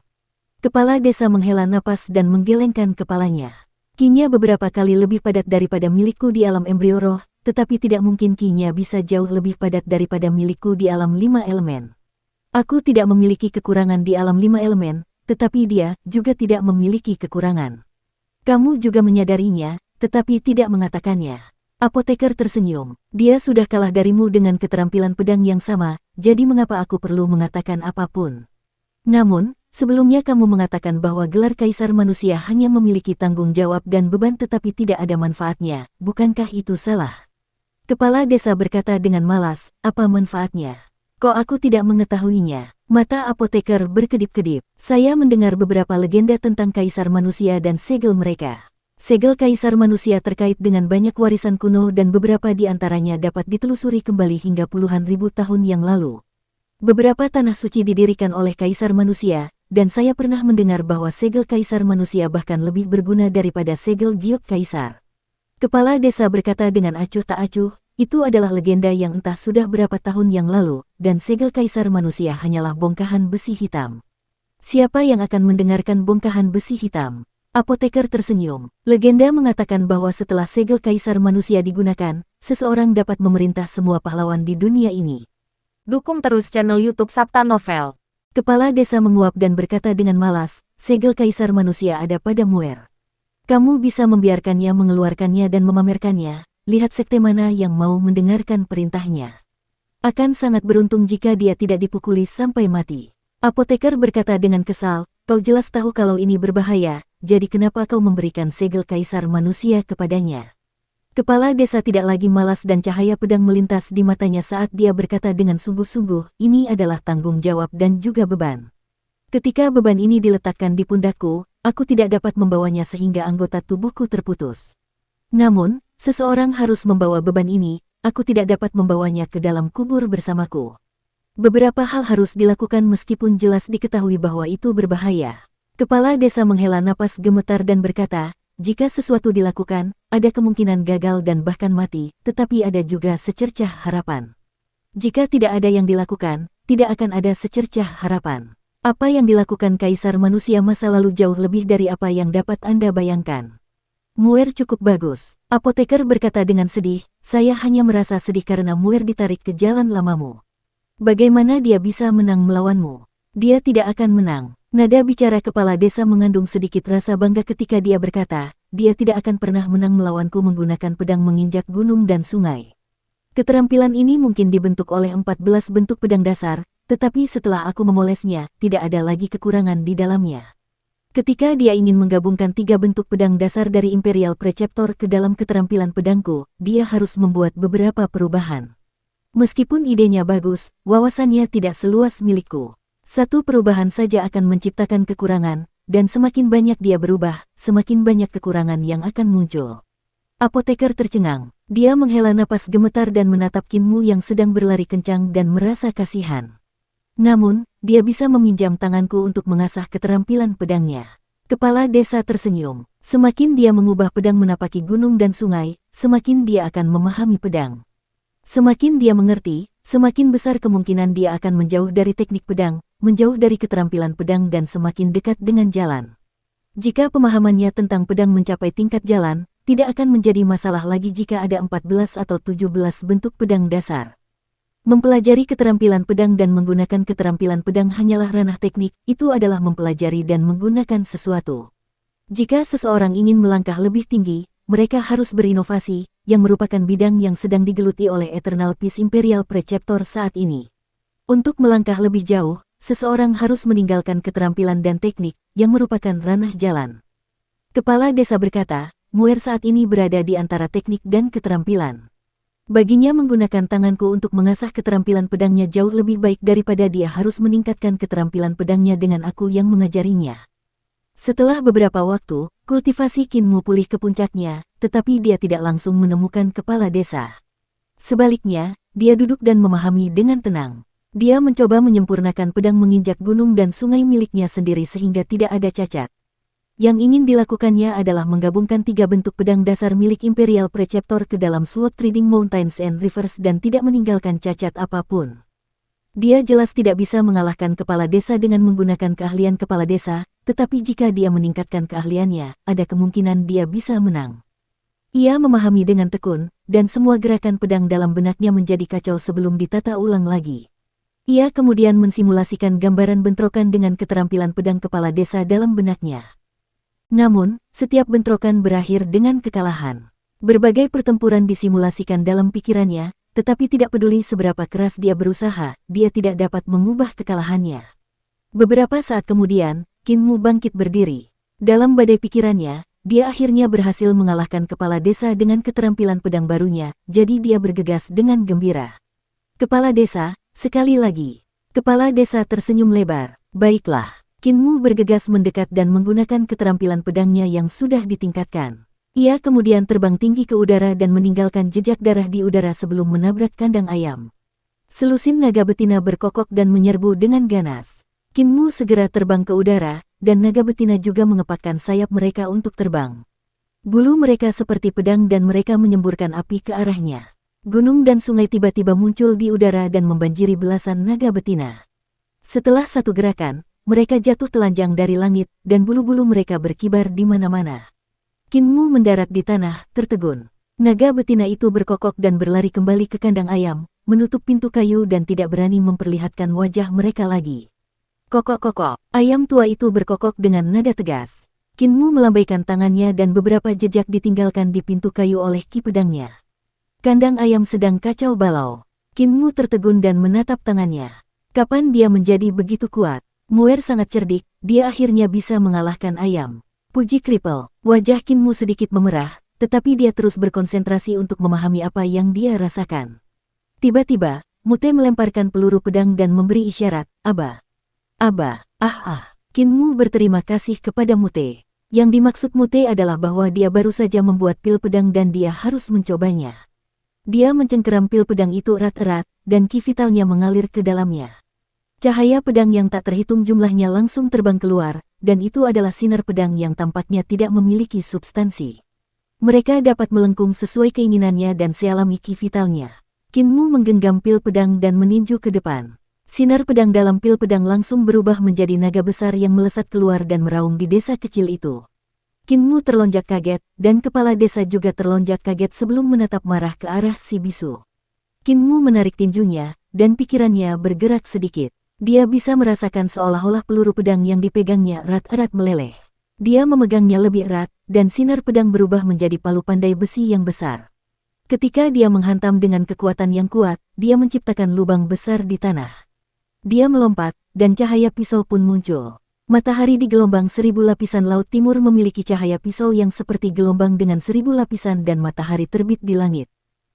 A: Kepala desa menghela napas dan menggelengkan kepalanya. Kinya beberapa kali lebih padat daripada milikku di alam embrio roh, tetapi tidak mungkin kinya bisa jauh lebih padat daripada milikku di alam 5 elemen. Aku tidak memiliki kekurangan di alam 5 elemen, tetapi dia juga tidak memiliki kekurangan. Kamu juga menyadarinya, tetapi tidak mengatakannya. Apoteker tersenyum. Dia sudah kalah darimu dengan keterampilan pedang yang sama, jadi mengapa aku perlu mengatakan apapun? Namun, sebelumnya kamu mengatakan bahwa gelar kaisar manusia hanya memiliki tanggung jawab dan beban tetapi tidak ada manfaatnya, bukankah itu salah? Kepala desa berkata dengan malas, apa manfaatnya? Kok aku tidak mengetahuinya? Mata apoteker berkedip-kedip. Saya mendengar beberapa legenda tentang kaisar manusia dan segel mereka. Segel kaisar manusia terkait dengan banyak warisan kuno dan beberapa di antaranya dapat ditelusuri kembali hingga puluhan ribu tahun yang lalu. Beberapa tanah suci didirikan oleh kaisar manusia, dan saya pernah mendengar bahwa segel kaisar manusia bahkan lebih berguna daripada segel giok kaisar. Kepala desa berkata dengan acuh tak acuh, itu adalah legenda yang entah sudah berapa tahun yang lalu, dan segel kaisar manusia hanyalah bongkahan besi hitam. Siapa yang akan mendengarkan bongkahan besi hitam? Apoteker tersenyum. Legenda mengatakan bahwa setelah segel kaisar manusia digunakan, seseorang dapat memerintah semua pahlawan di dunia ini.
B: Dukung terus channel YouTube Sabta Novel.
A: Kepala desa menguap dan berkata dengan malas, segel kaisar manusia ada pada Muer. Kamu bisa membiarkannya mengeluarkannya dan memamerkannya, lihat sekte mana yang mau mendengarkan perintahnya. Akan sangat beruntung jika dia tidak dipukuli sampai mati. Apoteker berkata dengan kesal, kau jelas tahu kalau ini berbahaya, jadi kenapa kau memberikan segel kaisar manusia kepadanya? Kepala desa tidak lagi malas dan cahaya pedang melintas di matanya saat dia berkata dengan sungguh-sungguh, ini adalah tanggung jawab dan juga beban. Ketika beban ini diletakkan di pundakku, aku tidak dapat membawanya sehingga anggota tubuhku terputus. Namun, Seseorang harus membawa beban ini, aku tidak dapat membawanya ke dalam kubur bersamaku. Beberapa hal harus dilakukan meskipun jelas diketahui bahwa itu berbahaya. Kepala desa menghela napas gemetar dan berkata, jika sesuatu dilakukan, ada kemungkinan gagal dan bahkan mati, tetapi ada juga secercah harapan. Jika tidak ada yang dilakukan, tidak akan ada secercah harapan. Apa yang dilakukan kaisar manusia masa lalu jauh lebih dari apa yang dapat Anda bayangkan. Muir cukup bagus, apoteker berkata dengan sedih, saya hanya merasa sedih karena Muir ditarik ke jalan lamamu. Bagaimana dia bisa menang melawanmu? Dia tidak akan menang. Nada bicara kepala desa mengandung sedikit rasa bangga ketika dia berkata, dia tidak akan pernah menang melawanku menggunakan pedang menginjak gunung dan sungai. Keterampilan ini mungkin dibentuk oleh 14 bentuk pedang dasar, tetapi setelah aku memolesnya, tidak ada lagi kekurangan di dalamnya. Ketika dia ingin menggabungkan 3 bentuk pedang dasar dari Imperial Preceptor ke dalam keterampilan pedangku, dia harus membuat beberapa perubahan. Meskipun idenya bagus, wawasannya tidak seluas milikku. Satu perubahan saja akan menciptakan kekurangan, dan semakin banyak dia berubah, semakin banyak kekurangan yang akan muncul. Apoteker tercengang. Dia menghela napas gemetar dan menatap Kinmu yang sedang berlari kencang dan merasa kasihan. Namun, dia bisa meminjam tanganku untuk mengasah keterampilan pedangnya. Kepala desa tersenyum. Semakin dia mengubah pedang menapaki gunung dan sungai, semakin dia akan memahami pedang. Semakin dia mengerti, semakin besar kemungkinan dia akan menjauh dari teknik pedang, menjauh dari keterampilan pedang dan semakin dekat dengan jalan. Jika pemahamannya tentang pedang mencapai tingkat jalan, tidak akan menjadi masalah lagi jika ada 14 atau 17 bentuk pedang dasar. Mempelajari keterampilan pedang dan menggunakan keterampilan pedang hanyalah ranah teknik, itu adalah mempelajari dan menggunakan sesuatu. Jika seseorang ingin melangkah lebih tinggi, mereka harus berinovasi, yang merupakan bidang yang sedang digeluti oleh Eternal Peace Imperial Preceptor saat ini. Untuk melangkah lebih jauh, seseorang harus meninggalkan keterampilan dan teknik, yang merupakan ranah jalan. Kepala desa berkata, Muir saat ini berada di antara teknik dan keterampilan. Baginya menggunakan tanganku untuk mengasah keterampilan pedangnya jauh lebih baik daripada dia harus meningkatkan keterampilan pedangnya dengan aku yang mengajarinya. Setelah beberapa waktu, kultivasi Kinmu pulih ke puncaknya, tetapi dia tidak langsung menemukan kepala desa. Sebaliknya, dia duduk dan memahami dengan tenang. Dia mencoba menyempurnakan pedang menginjak gunung dan sungai miliknya sendiri sehingga tidak ada cacat. Yang ingin dilakukannya adalah menggabungkan 3 bentuk pedang dasar milik Imperial Preceptor ke dalam Sword Trading Mountains and Rivers dan tidak meninggalkan cacat apapun. Dia jelas tidak bisa mengalahkan kepala desa dengan menggunakan keahlian kepala desa, tetapi jika dia meningkatkan keahliannya, ada kemungkinan dia bisa menang. Ia memahami dengan tekun, dan semua gerakan pedang dalam benaknya menjadi kacau sebelum ditata ulang lagi. Ia kemudian mensimulasikan gambaran bentrokan dengan keterampilan pedang kepala desa dalam benaknya. Namun, setiap bentrokan berakhir dengan kekalahan. Berbagai pertempuran disimulasikan dalam pikirannya, tetapi tidak peduli seberapa keras dia berusaha, dia tidak dapat mengubah kekalahannya. Beberapa saat kemudian, Kinmu bangkit berdiri. Dalam badai pikirannya, dia akhirnya berhasil mengalahkan kepala desa dengan keterampilan pedang barunya, jadi dia bergegas dengan gembira. Kepala desa, sekali lagi. Kepala desa tersenyum lebar. Baiklah. Kinmu bergegas mendekat dan menggunakan keterampilan pedangnya yang sudah ditingkatkan. Ia kemudian terbang tinggi ke udara dan meninggalkan jejak darah di udara sebelum menabrak kandang ayam. Selusin naga betina berkokok dan menyerbu dengan ganas. Kinmu segera terbang ke udara, dan naga betina juga mengepakkan sayap mereka untuk terbang. Bulu mereka seperti pedang dan mereka menyemburkan api ke arahnya. Gunung dan sungai tiba-tiba muncul di udara dan membanjiri belasan naga betina. Setelah satu gerakan, mereka jatuh telanjang dari langit, dan bulu-bulu mereka berkibar di mana-mana. Kinmu mendarat di tanah, tertegun. Naga betina itu berkokok dan berlari kembali ke kandang ayam, menutup pintu kayu dan tidak berani memperlihatkan wajah mereka lagi. Kokok-kokok, ayam tua itu berkokok dengan nada tegas. Kinmu melambaikan tangannya dan beberapa jejak ditinggalkan di pintu kayu oleh ki pedangnya. Kandang ayam sedang kacau balau. Kinmu tertegun dan menatap tangannya. Kapan dia menjadi begitu kuat? Muir sangat cerdik, dia akhirnya bisa mengalahkan ayam. Puji Kripel, wajah Kinmu sedikit memerah, tetapi dia terus berkonsentrasi untuk memahami apa yang dia rasakan. Tiba-tiba, Mute melemparkan peluru pedang dan memberi isyarat, Aba. Aba, Kinmu berterima kasih kepada Mute. Yang dimaksud Mute adalah bahwa dia baru saja membuat pil pedang dan dia harus mencobanya. Dia mencengkeram pil pedang itu erat-erat, dan ki vitalnya mengalir ke dalamnya. Cahaya pedang yang tak terhitung jumlahnya langsung terbang keluar, dan itu adalah sinar pedang yang tampaknya tidak memiliki substansi. Mereka dapat melengkung sesuai keinginannya dan sealami ki vitalnya. Kinmu menggenggam pil pedang dan meninju ke depan. Sinar pedang dalam pil pedang langsung berubah menjadi naga besar yang melesat keluar dan meraung di desa kecil itu. Kinmu terlonjak kaget, dan kepala desa juga terlonjak kaget sebelum menatap marah ke arah si bisu. Kinmu menarik tinjunya, dan pikirannya bergerak sedikit. Dia bisa merasakan seolah-olah peluru pedang yang dipegangnya erat-erat meleleh. Dia memegangnya lebih erat, dan sinar pedang berubah menjadi palu pandai besi yang besar. Ketika dia menghantam dengan kekuatan yang kuat, dia menciptakan lubang besar di tanah. Dia melompat, dan cahaya pisau pun muncul. Matahari di gelombang 1000 lapisan laut timur memiliki cahaya pisau yang seperti gelombang dengan 1000 lapisan dan matahari terbit di langit.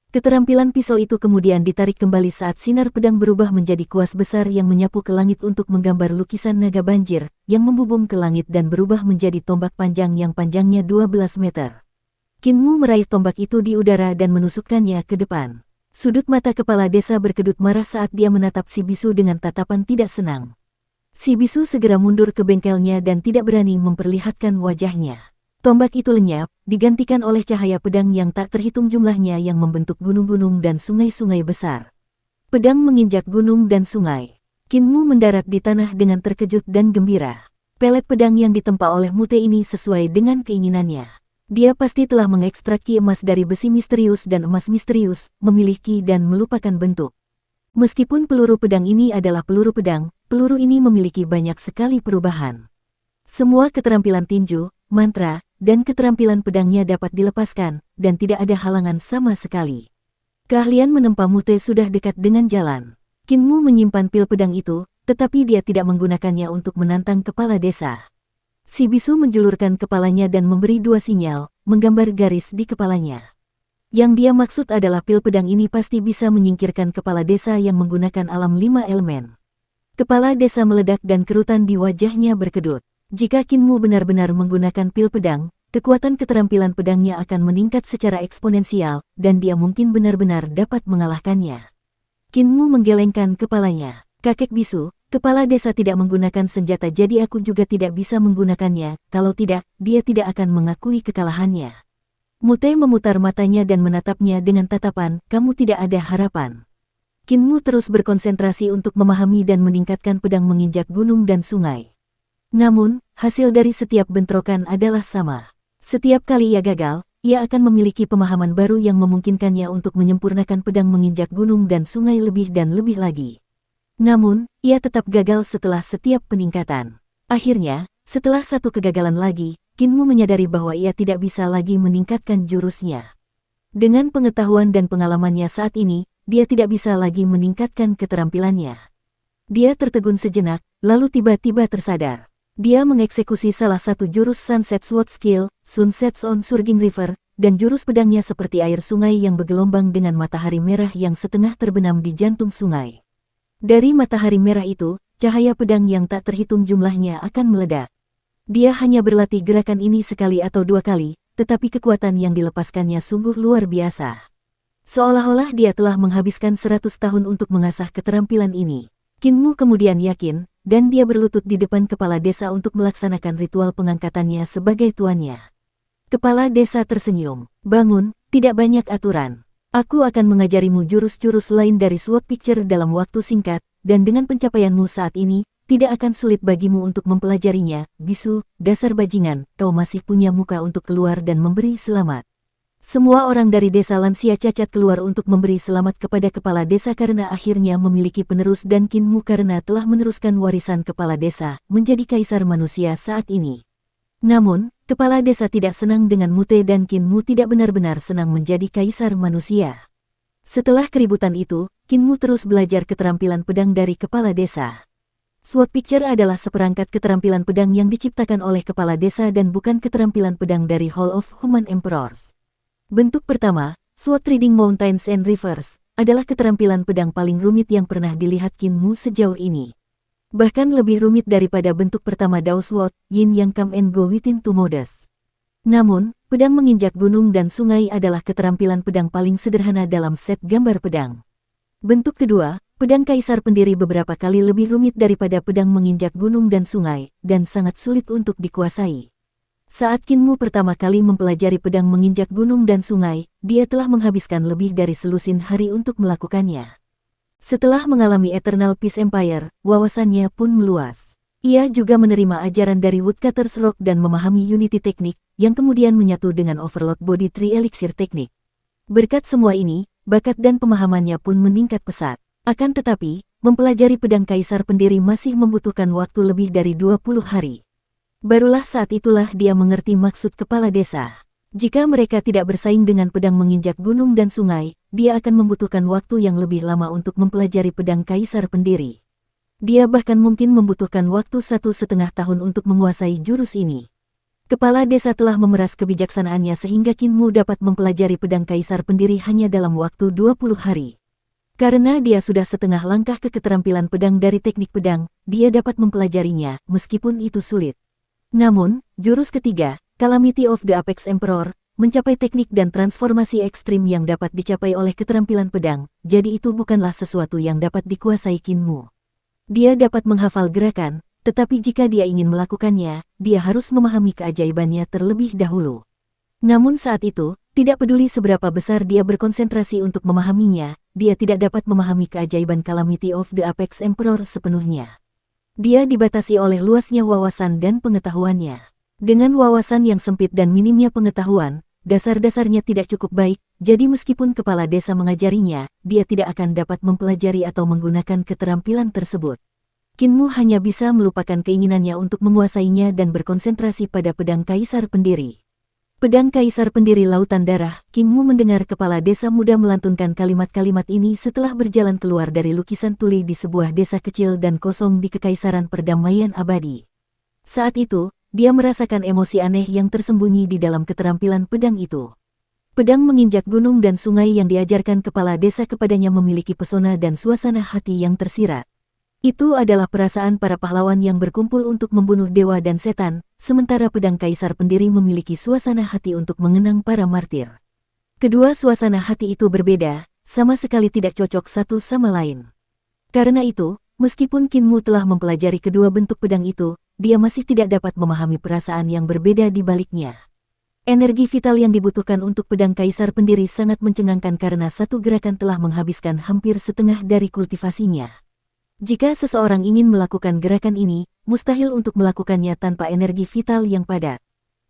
A: Keterampilan pisau itu kemudian ditarik kembali saat sinar pedang berubah menjadi kuas besar yang menyapu ke langit untuk menggambar lukisan naga banjir, yang membubung ke langit dan berubah menjadi tombak panjang yang panjangnya 12 meter. Kinmu meraih tombak itu di udara dan menusukkannya ke depan. Sudut mata kepala desa berkedut marah saat dia menatap si bisu dengan tatapan tidak senang. Si bisu segera mundur ke bengkelnya dan tidak berani memperlihatkan wajahnya. Tombak itu lenyap, digantikan oleh cahaya pedang yang tak terhitung jumlahnya yang membentuk gunung-gunung dan sungai-sungai besar. Pedang menginjak gunung dan sungai. Kinmu mendarat di tanah dengan terkejut dan gembira. Pelet pedang yang ditempa oleh Mute ini sesuai dengan keinginannya. Dia pasti telah mengekstrak ki emas dari besi misterius dan emas misterius, memilih ki dan melupakan bentuk. Meskipun peluru pedang ini adalah peluru pedang, peluru ini memiliki banyak sekali perubahan. Semua keterampilan tinju, mantra, dan keterampilan pedangnya dapat dilepaskan, dan tidak ada halangan sama sekali. Keahlian menempa Mute sudah dekat dengan jalan. Kinmu menyimpan pil pedang itu, tetapi dia tidak menggunakannya untuk menantang kepala desa. Si bisu menjulurkan kepalanya dan memberi dua sinyal, menggambar garis di kepalanya. Yang dia maksud adalah pil pedang ini pasti bisa menyingkirkan kepala desa yang menggunakan alam 5 elemen. Kepala desa meledak dan kerutan di wajahnya berkedut. Jika Kinmu benar-benar menggunakan pil pedang, kekuatan keterampilan pedangnya akan meningkat secara eksponensial, dan dia mungkin benar-benar dapat mengalahkannya. Kinmu menggelengkan kepalanya. Kakek bisu, kepala desa tidak menggunakan senjata jadi aku juga tidak bisa menggunakannya, kalau tidak, dia tidak akan mengakui kekalahannya. Mute memutar matanya dan menatapnya dengan tatapan, kamu tidak ada harapan. Kinmu terus berkonsentrasi untuk memahami dan meningkatkan pedang menginjak gunung dan sungai. Namun, hasil dari setiap bentrokan adalah sama. Setiap kali ia gagal, ia akan memiliki pemahaman baru yang memungkinkannya untuk menyempurnakan pedang menginjak gunung dan sungai lebih dan lebih lagi. Namun, ia tetap gagal setelah setiap peningkatan. Akhirnya, setelah satu kegagalan lagi, Kinmu menyadari bahwa ia tidak bisa lagi meningkatkan jurusnya. Dengan pengetahuan dan pengalamannya saat ini, dia tidak bisa lagi meningkatkan keterampilannya. Dia tertegun sejenak, lalu tiba-tiba tersadar. Dia mengeksekusi salah satu jurus Sunset Sword Skill, Sunsets on Surging River, dan jurus pedangnya seperti air sungai yang bergelombang dengan matahari merah yang setengah terbenam di jantung sungai. Dari matahari merah itu, cahaya pedang yang tak terhitung jumlahnya akan meledak. Dia hanya berlatih gerakan ini sekali atau dua kali, tetapi kekuatan yang dilepaskannya sungguh luar biasa. Seolah-olah dia telah menghabiskan 100 tahun untuk mengasah keterampilan ini. Kinmu kemudian yakin, dan dia berlutut di depan kepala desa untuk melaksanakan ritual pengangkatannya sebagai tuannya. Kepala desa tersenyum. Bangun, tidak banyak aturan. Aku akan mengajarimu jurus-jurus lain dari Sword Picture dalam waktu singkat, dan dengan pencapaianmu saat ini, tidak akan sulit bagimu untuk mempelajarinya. Bisu, dasar bajingan, kau masih punya muka untuk keluar dan memberi selamat. Semua orang dari desa lansia cacat keluar untuk memberi selamat kepada kepala desa karena akhirnya memiliki penerus dan Kinmu karena telah meneruskan warisan kepala desa, menjadi kaisar manusia saat ini. Namun, kepala desa tidak senang dengan Mute dan Kinmu tidak benar-benar senang menjadi kaisar manusia. Setelah keributan itu, Kinmu terus belajar keterampilan pedang dari kepala desa. Sword Picture adalah seperangkat keterampilan pedang yang diciptakan oleh kepala desa dan bukan keterampilan pedang dari Hall of Human Emperors. Bentuk pertama, Sword Riding Mountains and Rivers, adalah keterampilan pedang paling rumit yang pernah dilihat Kinmu sejauh ini. Bahkan lebih rumit daripada bentuk pertama Dao Sword, Yin Yang Come and Go Within Two Modes. Namun, pedang menginjak gunung dan sungai adalah keterampilan pedang paling sederhana dalam set gambar pedang. Bentuk kedua, pedang kaisar pendiri beberapa kali lebih rumit daripada pedang menginjak gunung dan sungai, dan sangat sulit untuk dikuasai. Saat Kinmu pertama kali mempelajari pedang menginjak gunung dan sungai, dia telah menghabiskan lebih dari selusin hari untuk melakukannya. Setelah mengalami Eternal Peace Empire, wawasannya pun meluas. Ia juga menerima ajaran dari Woodcutter's Rock dan memahami Unity Teknik, yang kemudian menyatu dengan Overload Body Tree Elixir Teknik. Berkat semua ini, bakat dan pemahamannya pun meningkat pesat. Akan tetapi, mempelajari pedang kaisar pendiri masih membutuhkan waktu lebih dari 20 hari. Barulah saat itulah dia mengerti maksud kepala desa. Jika mereka tidak bersaing dengan pedang menginjak gunung dan sungai, dia akan membutuhkan waktu yang lebih lama untuk mempelajari pedang kaisar pendiri. Dia bahkan mungkin membutuhkan waktu 1,5 tahun untuk menguasai jurus ini. Kepala desa telah memeras kebijaksanaannya sehingga Kinmu dapat mempelajari pedang kaisar pendiri hanya dalam waktu 20 hari. Karena dia sudah setengah langkah ke keterampilan pedang dari teknik pedang, dia dapat mempelajarinya, meskipun itu sulit. Namun, jurus ketiga, Calamity of the Apex Emperor, mencapai teknik dan transformasi ekstrim yang dapat dicapai oleh keterampilan pedang, jadi itu bukanlah sesuatu yang dapat dikuasai Kinmu. Dia dapat menghafal gerakan, tetapi jika dia ingin melakukannya, dia harus memahami keajaibannya terlebih dahulu. Namun saat itu, tidak peduli seberapa besar dia berkonsentrasi untuk memahaminya, dia tidak dapat memahami keajaiban Calamity of the Apex Emperor sepenuhnya. Dia dibatasi oleh luasnya wawasan dan pengetahuannya. Dengan wawasan yang sempit dan minimnya pengetahuan, dasar-dasarnya tidak cukup baik, jadi meskipun kepala desa mengajarinya, dia tidak akan dapat mempelajari atau menggunakan keterampilan tersebut. Kinmu hanya bisa melupakan keinginannya untuk menguasainya dan berkonsentrasi pada pedang kaisar pendiri. Pedang kaisar pendiri lautan darah, Kinmu mendengar kepala desa muda melantunkan kalimat-kalimat ini setelah berjalan keluar dari lukisan tuli di sebuah desa kecil dan kosong di Kekaisaran Perdamaian Abadi. Saat itu, dia merasakan emosi aneh yang tersembunyi di dalam keterampilan pedang itu. Pedang menginjak gunung dan sungai yang diajarkan kepala desa kepadanya memiliki pesona dan suasana hati yang tersirat. Itu adalah perasaan para pahlawan yang berkumpul untuk membunuh dewa dan setan, sementara pedang kaisar pendiri memiliki suasana hati untuk mengenang para martir. Kedua suasana hati itu berbeda, sama sekali tidak cocok satu sama lain. Karena itu, meskipun Kinmu telah mempelajari kedua bentuk pedang itu, dia masih tidak dapat memahami perasaan yang berbeda di baliknya. Energi vital yang dibutuhkan untuk pedang kaisar pendiri sangat mencengangkan karena satu gerakan telah menghabiskan hampir setengah dari kultivasinya. Jika seseorang ingin melakukan gerakan ini, mustahil untuk melakukannya tanpa energi vital yang padat.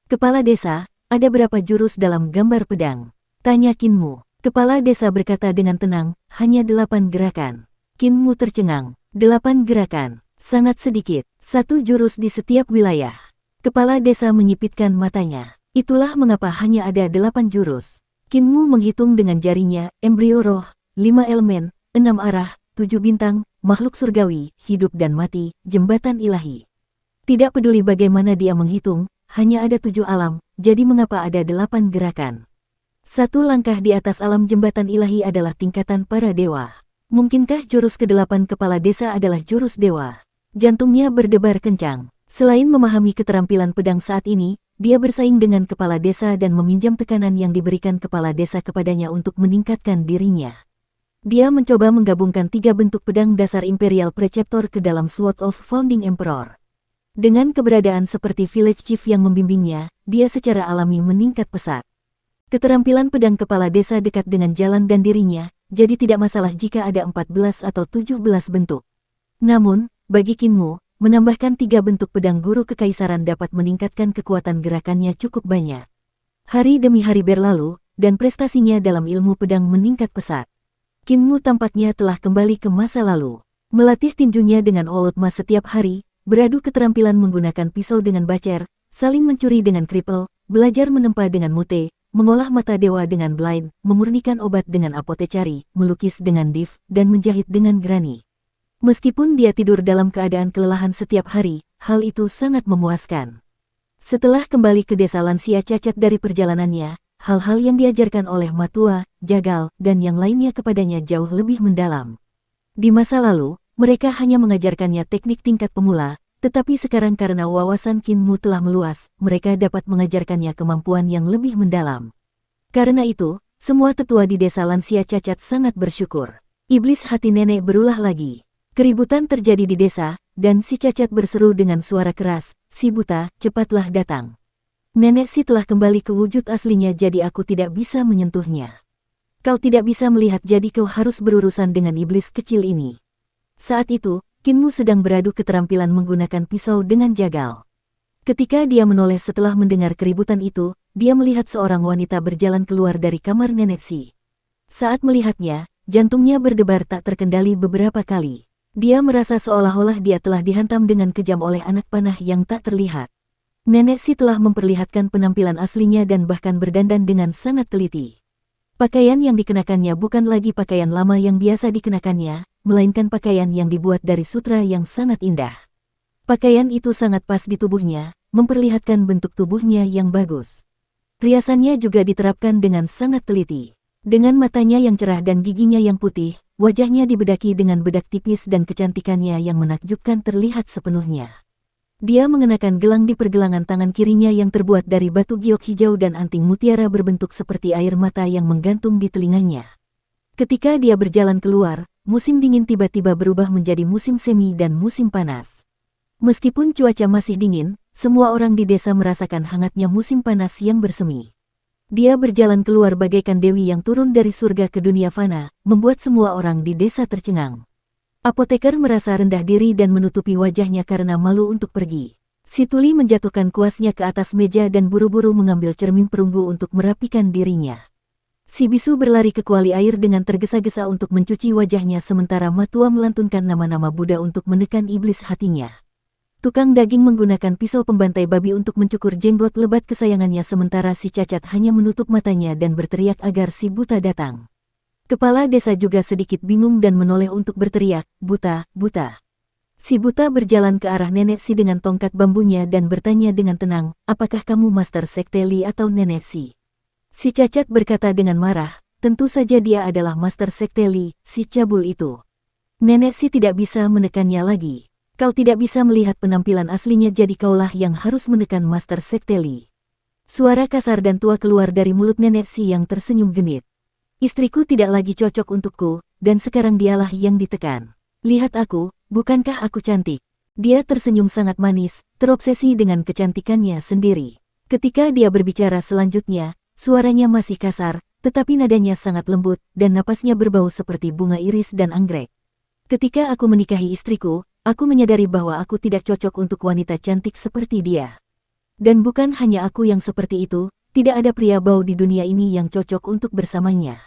A: Kepala desa, ada berapa jurus dalam gambar pedang? Tanya Kinmu. Kepala desa berkata dengan tenang, hanya 8 gerakan. Kinmu tercengang. 8 gerakan, sangat sedikit. 1 jurus di setiap wilayah. Kepala desa menyipitkan matanya. Itulah mengapa hanya ada 8 jurus. Kinmu menghitung dengan jarinya, embrio roh, 5 elemen, 6 arah, 7 bintang, makhluk surgawi, hidup dan mati, jembatan ilahi. Tidak peduli bagaimana dia menghitung, hanya ada 7 alam, jadi mengapa ada 8 gerakan? 1 langkah di atas alam jembatan ilahi adalah tingkatan para dewa. Mungkinkah jurus ke-8 kepala desa adalah jurus dewa? Jantungnya berdebar kencang. Selain memahami keterampilan pedang saat ini, dia bersaing dengan kepala desa dan meminjam tekanan yang diberikan kepala desa kepadanya untuk meningkatkan dirinya. Dia mencoba menggabungkan 3 bentuk pedang dasar Imperial Preceptor ke dalam Sword of Founding Emperor. Dengan keberadaan seperti Village Chief yang membimbingnya, dia secara alami meningkat pesat. Keterampilan pedang kepala desa dekat dengan jalan dan dirinya, jadi tidak masalah jika ada 14 atau 17 bentuk. Namun, bagi Kinmu, menambahkan 3 bentuk pedang guru kekaisaran dapat meningkatkan kekuatan gerakannya cukup banyak. Hari demi hari berlalu, dan prestasinya dalam ilmu pedang meningkat pesat. Kinmu tampaknya telah kembali ke masa lalu. Melatih tinjunya dengan Oultma setiap hari, beradu keterampilan menggunakan pisau dengan bacer, saling mencuri dengan kripel, belajar menempa dengan mute, mengolah mata dewa dengan blind, memurnikan obat dengan apotecari, melukis dengan div, dan menjahit dengan grani. Meskipun dia tidur dalam keadaan kelelahan setiap hari, hal itu sangat memuaskan. Setelah kembali ke desa lansia cacat dari perjalanannya, hal-hal yang diajarkan oleh Matua, Jagal, dan yang lainnya kepadanya jauh lebih mendalam. Di masa lalu, Mereka hanya mengajarkannya teknik tingkat pemula, tetapi sekarang karena wawasan Qin Mu telah meluas, mereka dapat mengajarkannya kemampuan yang lebih mendalam. Karena itu, semua tetua di desa lansia cacat sangat bersyukur. Iblis hati nenek berulah lagi. Keributan terjadi di desa, dan si cacat berseru dengan suara keras, "Si buta, cepatlah datang. Nenek si telah kembali ke wujud aslinya jadi aku tidak bisa menyentuhnya. Kau tidak bisa melihat jadi kau harus berurusan dengan iblis kecil ini." Saat itu, Qin Mu sedang beradu keterampilan menggunakan pisau dengan jagal. Ketika dia menoleh setelah mendengar keributan itu, dia melihat seorang wanita berjalan keluar dari kamar nenek si. Saat melihatnya, jantungnya berdebar tak terkendali beberapa kali. Dia merasa seolah-olah dia telah dihantam dengan kejam oleh anak panah yang tak terlihat. Nenek si telah memperlihatkan penampilan aslinya dan bahkan berdandan dengan sangat teliti. Pakaian yang dikenakannya bukan lagi pakaian lama yang biasa dikenakannya, melainkan pakaian yang dibuat dari sutra yang sangat indah. Pakaian itu sangat pas di tubuhnya, memperlihatkan bentuk tubuhnya yang bagus. Riasannya juga diterapkan dengan sangat teliti. Dengan matanya yang cerah dan giginya yang putih, wajahnya dibedaki dengan bedak tipis dan kecantikannya yang menakjubkan terlihat sepenuhnya. Dia mengenakan gelang di pergelangan tangan kirinya yang terbuat dari batu giok hijau dan anting mutiara berbentuk seperti air mata yang menggantung di telinganya. Ketika dia berjalan keluar, musim dingin tiba-tiba berubah menjadi musim semi dan musim panas. Meskipun cuaca masih dingin, semua orang di desa merasakan hangatnya musim panas yang bersemi. Dia berjalan keluar bagaikan dewi yang turun dari surga ke dunia fana, membuat semua orang di desa tercengang. Apoteker merasa rendah diri dan menutupi wajahnya karena malu untuk pergi. Si tuli menjatuhkan kuasnya ke atas meja dan buru-buru mengambil cermin perunggu untuk merapikan dirinya. Si bisu berlari ke kuali air dengan tergesa-gesa untuk mencuci wajahnya sementara Matua melantunkan nama-nama Buddha untuk menekan iblis hatinya. Tukang daging menggunakan pisau pembantai babi untuk mencukur jenggot lebat kesayangannya sementara si cacat hanya menutup matanya dan berteriak agar si buta datang. Kepala desa juga sedikit bingung dan menoleh untuk berteriak, "Buta, buta." Si buta berjalan ke arah nenek si dengan tongkat bambunya dan bertanya dengan tenang, "Apakah kamu Master Sekte Li atau nenek si?" Si cacat berkata dengan marah, "Tentu saja dia adalah Master Sekte Li, si cabul itu." Nenek si tidak bisa menekannya lagi. "Kau tidak bisa melihat penampilan aslinya jadi kaulah yang harus menekan Master Sekte Li." Suara kasar dan tua keluar dari mulut nenek si yang tersenyum genit. "Istriku tidak lagi cocok untukku, dan sekarang dialah yang ditekan. Lihat aku, bukankah aku cantik?" Dia tersenyum sangat manis, terobsesi dengan kecantikannya sendiri. Ketika dia berbicara selanjutnya, suaranya masih kasar, tetapi nadanya sangat lembut, dan napasnya berbau seperti bunga iris dan anggrek. "Ketika aku menikahi istriku, aku menyadari bahwa aku tidak cocok untuk wanita cantik seperti dia. Dan bukan hanya aku yang seperti itu, tidak ada pria bau di dunia ini yang cocok untuk bersamanya.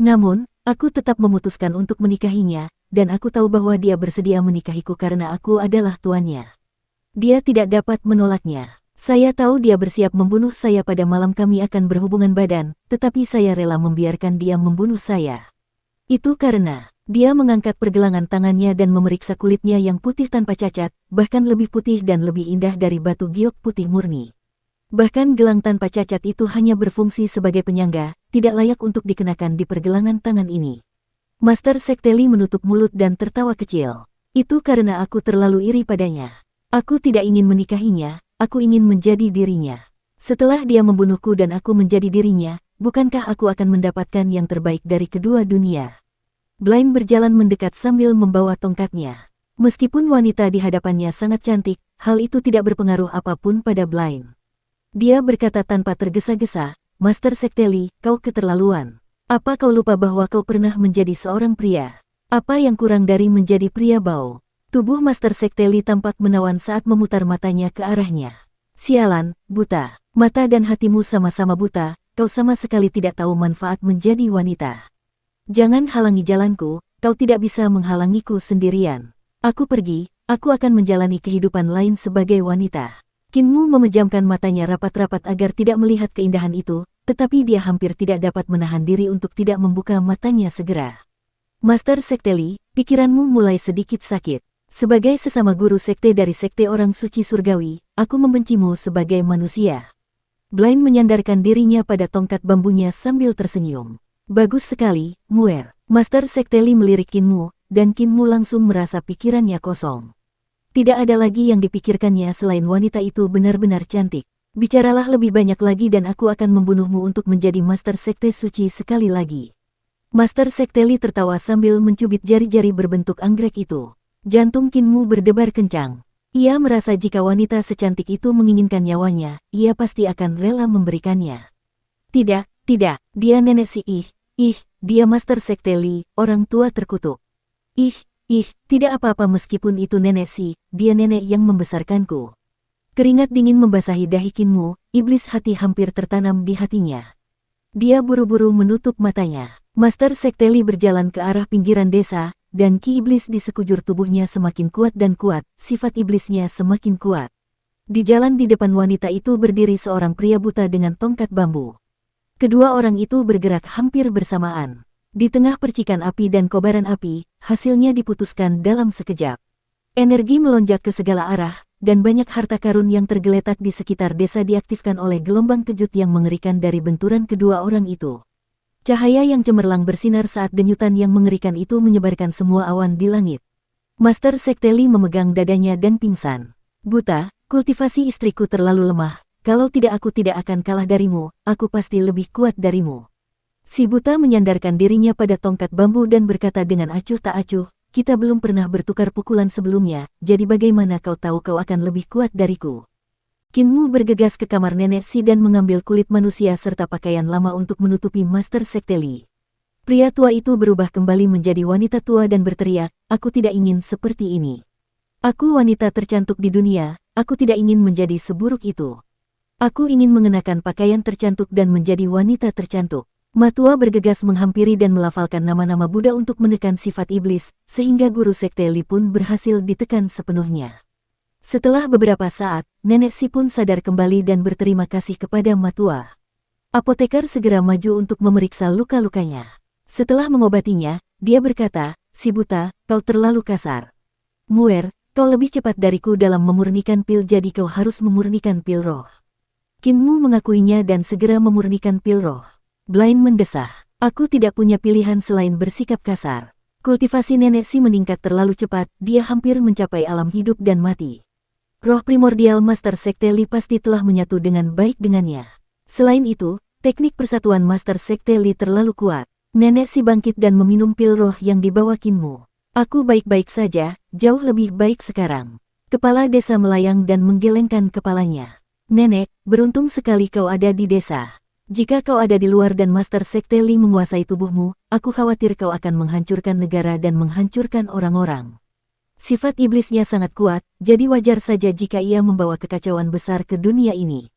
A: Namun, aku tetap memutuskan untuk menikahinya, dan aku tahu bahwa dia bersedia menikahiku karena aku adalah tuannya. Dia tidak dapat menolaknya. Saya tahu dia bersiap membunuh saya pada malam kami akan berhubungan badan, tetapi saya rela membiarkan dia membunuh saya. Itu karena..." Dia mengangkat pergelangan tangannya dan memeriksa kulitnya yang putih tanpa cacat, bahkan lebih putih dan lebih indah dari batu giok putih murni. Bahkan gelang tanpa cacat itu hanya berfungsi sebagai penyangga, tidak layak untuk dikenakan di pergelangan tangan ini. Master Sekte Li menutup mulut dan tertawa kecil. "Itu karena aku terlalu iri padanya. Aku tidak ingin menikahinya, aku ingin menjadi dirinya. Setelah dia membunuhku dan aku menjadi dirinya, bukankah aku akan mendapatkan yang terbaik dari kedua dunia?" Blaine berjalan mendekat sambil membawa tongkatnya. Meskipun wanita di hadapannya sangat cantik, hal itu tidak berpengaruh apapun pada Blaine. Dia berkata tanpa tergesa-gesa, "Master Sekte Li, kau keterlaluan. Apa kau lupa bahwa kau pernah menjadi seorang pria? Apa yang kurang dari menjadi pria bau?" Tubuh Master Sekte Li tampak menawan saat memutar matanya ke arahnya. "Sialan, buta. Mata dan hatimu sama-sama buta, kau sama sekali tidak tahu manfaat menjadi wanita. Jangan halangi jalanku, kau tidak bisa menghalangiku sendirian. Aku pergi, aku akan menjalani kehidupan lain sebagai wanita." Qin Mu memejamkan matanya rapat-rapat agar tidak melihat keindahan itu, tetapi dia hampir tidak dapat menahan diri untuk tidak membuka matanya segera. "Master Sekte Li, pikiranmu mulai sedikit sakit. Sebagai sesama guru sekte dari sekte orang suci surgawi, aku membencimu sebagai manusia." Blaine menyandarkan dirinya pada tongkat bambunya sambil tersenyum. "Bagus sekali, Muer." Master Sekte Li melirik Qin Mu, dan Qin Mu langsung merasa pikirannya kosong. Tidak ada lagi yang dipikirkannya selain wanita itu benar-benar cantik. Bicaralah lebih banyak lagi dan aku akan membunuhmu untuk menjadi Master Sekte Suci sekali lagi. Master Sekte Li tertawa sambil mencubit jari-jari berbentuk anggrek itu. Jantung Qin Mu berdebar kencang. Ia merasa jika wanita secantik itu menginginkan nyawanya, ia pasti akan rela memberikannya. Tidak, dia nenek si dia Master Sekte Li, orang tua terkutuk. Tidak apa-apa meskipun itu nenek si, dia nenek yang membesarkanku. Keringat dingin membasahi dahi Qin Mu, iblis hati hampir tertanam di hatinya. Dia buru-buru menutup matanya. Master Sekte Li berjalan ke arah pinggiran desa, dan ki iblis di sekujur tubuhnya semakin kuat dan kuat, sifat iblisnya semakin kuat. Di jalan di depan wanita itu berdiri seorang pria buta dengan tongkat bambu. Kedua orang itu bergerak hampir bersamaan. Di tengah percikan api dan kobaran api, hasilnya diputuskan dalam sekejap. Energi melonjak ke segala arah, dan banyak harta karun yang tergeletak di sekitar desa diaktifkan oleh gelombang kejut yang mengerikan dari benturan kedua orang itu. Cahaya yang cemerlang bersinar saat denyutan yang mengerikan itu menyebarkan semua awan di langit. Master Sekte Li memegang dadanya dan pingsan. Buta, kultivasi istriku terlalu lemah, kalau tidak aku tidak akan kalah darimu, aku pasti lebih kuat darimu. Si buta menyandarkan dirinya pada tongkat bambu dan berkata dengan acuh tak acuh, kita belum pernah bertukar pukulan sebelumnya, jadi bagaimana kau tahu kau akan lebih kuat dariku? Qin Mu bergegas ke kamar nenek si dan mengambil kulit manusia serta pakaian lama untuk menutupi Master Sekte Li. Pria tua itu berubah kembali menjadi wanita tua dan berteriak, aku tidak ingin seperti ini. Aku wanita tercantik di dunia, aku tidak ingin menjadi seburuk itu. Aku ingin mengenakan pakaian tercantik dan menjadi wanita tercantik. Matua bergegas menghampiri dan melafalkan nama-nama Buddha untuk menekan sifat iblis, sehingga guru Sekte Li pun berhasil ditekan sepenuhnya. Setelah beberapa saat, nenek si pun sadar kembali dan berterima kasih kepada Matua. Apoteker segera maju untuk memeriksa luka-lukanya. Setelah mengobatinya, dia berkata, si buta, kau terlalu kasar. Muer, kau lebih cepat dariku dalam memurnikan pil jadi kau harus memurnikan pil roh. Qin Mu mengakuinya dan segera memurnikan pil roh. Blind mendesah, aku tidak punya pilihan selain bersikap kasar. Kultivasi nenek si meningkat terlalu cepat, dia hampir mencapai alam hidup dan mati. Roh primordial Master Sekte Li pasti telah menyatu dengan baik dengannya. Selain itu, teknik persatuan Master Sekte Li terlalu kuat. Nenek si bangkit dan meminum pil roh yang dibawa Qin Mu. Aku baik-baik saja, jauh lebih baik sekarang. Kepala desa melayang dan menggelengkan kepalanya. Nenek, beruntung sekali kau ada di desa. Jika kau ada di luar dan Master Sekte Li menguasai tubuhmu, aku khawatir kau akan menghancurkan negara dan menghancurkan orang-orang. Sifat iblisnya sangat kuat, jadi wajar saja jika ia membawa kekacauan besar ke dunia ini.